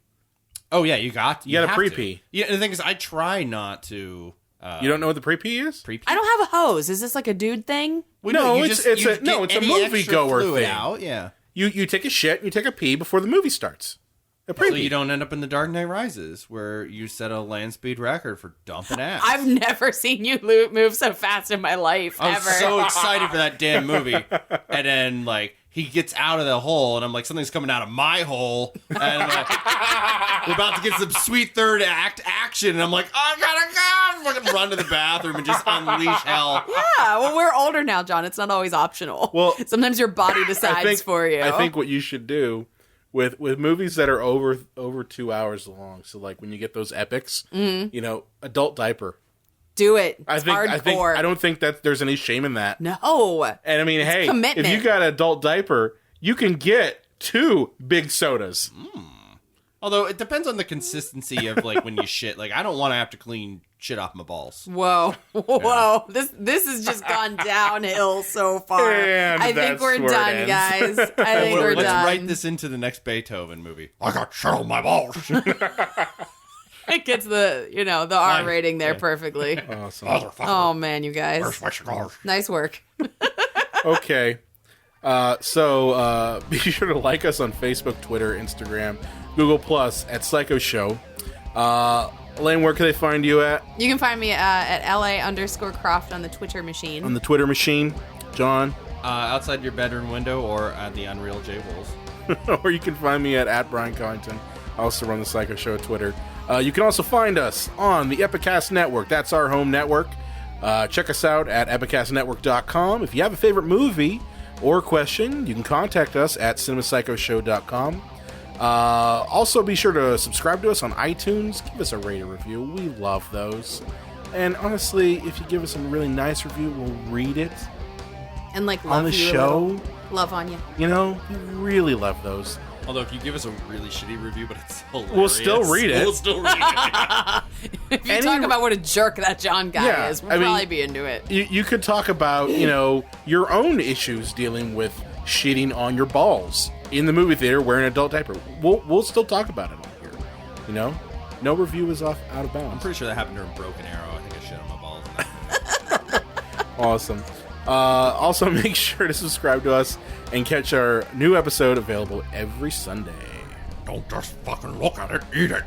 Oh yeah, you got You got a have pre-pee. to. Yeah, and the thing is, I try not to. You don't know what the pre-pee is? Pre-pee. I don't have a hose. Is this like a dude thing? Well, No, you it's just- you a get any movie extra goer fluid thing. out. Yeah, You take a shit and you take a pee before the movie starts. A so pre-pee. you don't end up in The Dark Knight Rises where you set a land speed record for dumping ass. I've never seen you move so fast in my life. I was ever. so excited for that damn movie, and then like he gets out of the hole, and I'm like, something's coming out of my hole, and I'm like, we're about to get some sweet third act action, and I'm like, I gotta go, fucking run to the bathroom and just unleash hell. Yeah, well, we're older now, John. It's not always optional. Well, sometimes your body decides for you. I think what you should do with movies that are over 2 hours long. So like when you get those epics, you know, adult diaper. Do it. I It's think hardcore. I don't think that there's any shame in that. No. And I mean, hey, commitment. if you got an adult diaper, you can get 2 big sodas. Although it depends on the consistency of like when you shit. Like I don't want to have to clean shit off my balls. Whoa. Whoa. This has just gone downhill so far. And I think that's we're where it done, ends. guys. I think we're Let's done. write this into the next Beethoven movie. I got shit on my balls. It gets the R rating there perfectly. Awesome. Oh man, you guys. Nice work. Okay. So be sure to like us on Facebook, Twitter, Instagram, Google Plus at Psycho Show. Elaine, where can they find you at? You can find me at LA_Croft on the Twitter machine. On the Twitter machine. John? Outside your bedroom window or at the Unreal J Wolves. Or you can find me at Brian Collington. I also run the Psycho Show at Twitter. You can also find us on the Epicast Network. That's our home network. Check us out at epicastnetwork.com. If you have a favorite movie or question, you can contact us at cinemapsychoshow.com. Also, be sure to subscribe to us on iTunes. Give us a rate or review. We love those. And honestly, if you give us a really nice review, we'll read it And like on love the you a show. little. Love on you. You know, we really love those. Although if you give us a really shitty review, but it's hilarious, We'll still read it. We'll still read it. If you talk about what a jerk that John guy is, we'll probably be into it. You could talk about, your own issues dealing with shitting on your balls in the movie theater wearing an adult diaper. We'll still talk about it on here. No review is out of bounds. I'm pretty sure that happened during Broken Arrow. I think I shit on my balls. Awesome. Also, make sure to subscribe to us and catch our new episode available every Sunday. Don't just fucking look at it, eat it.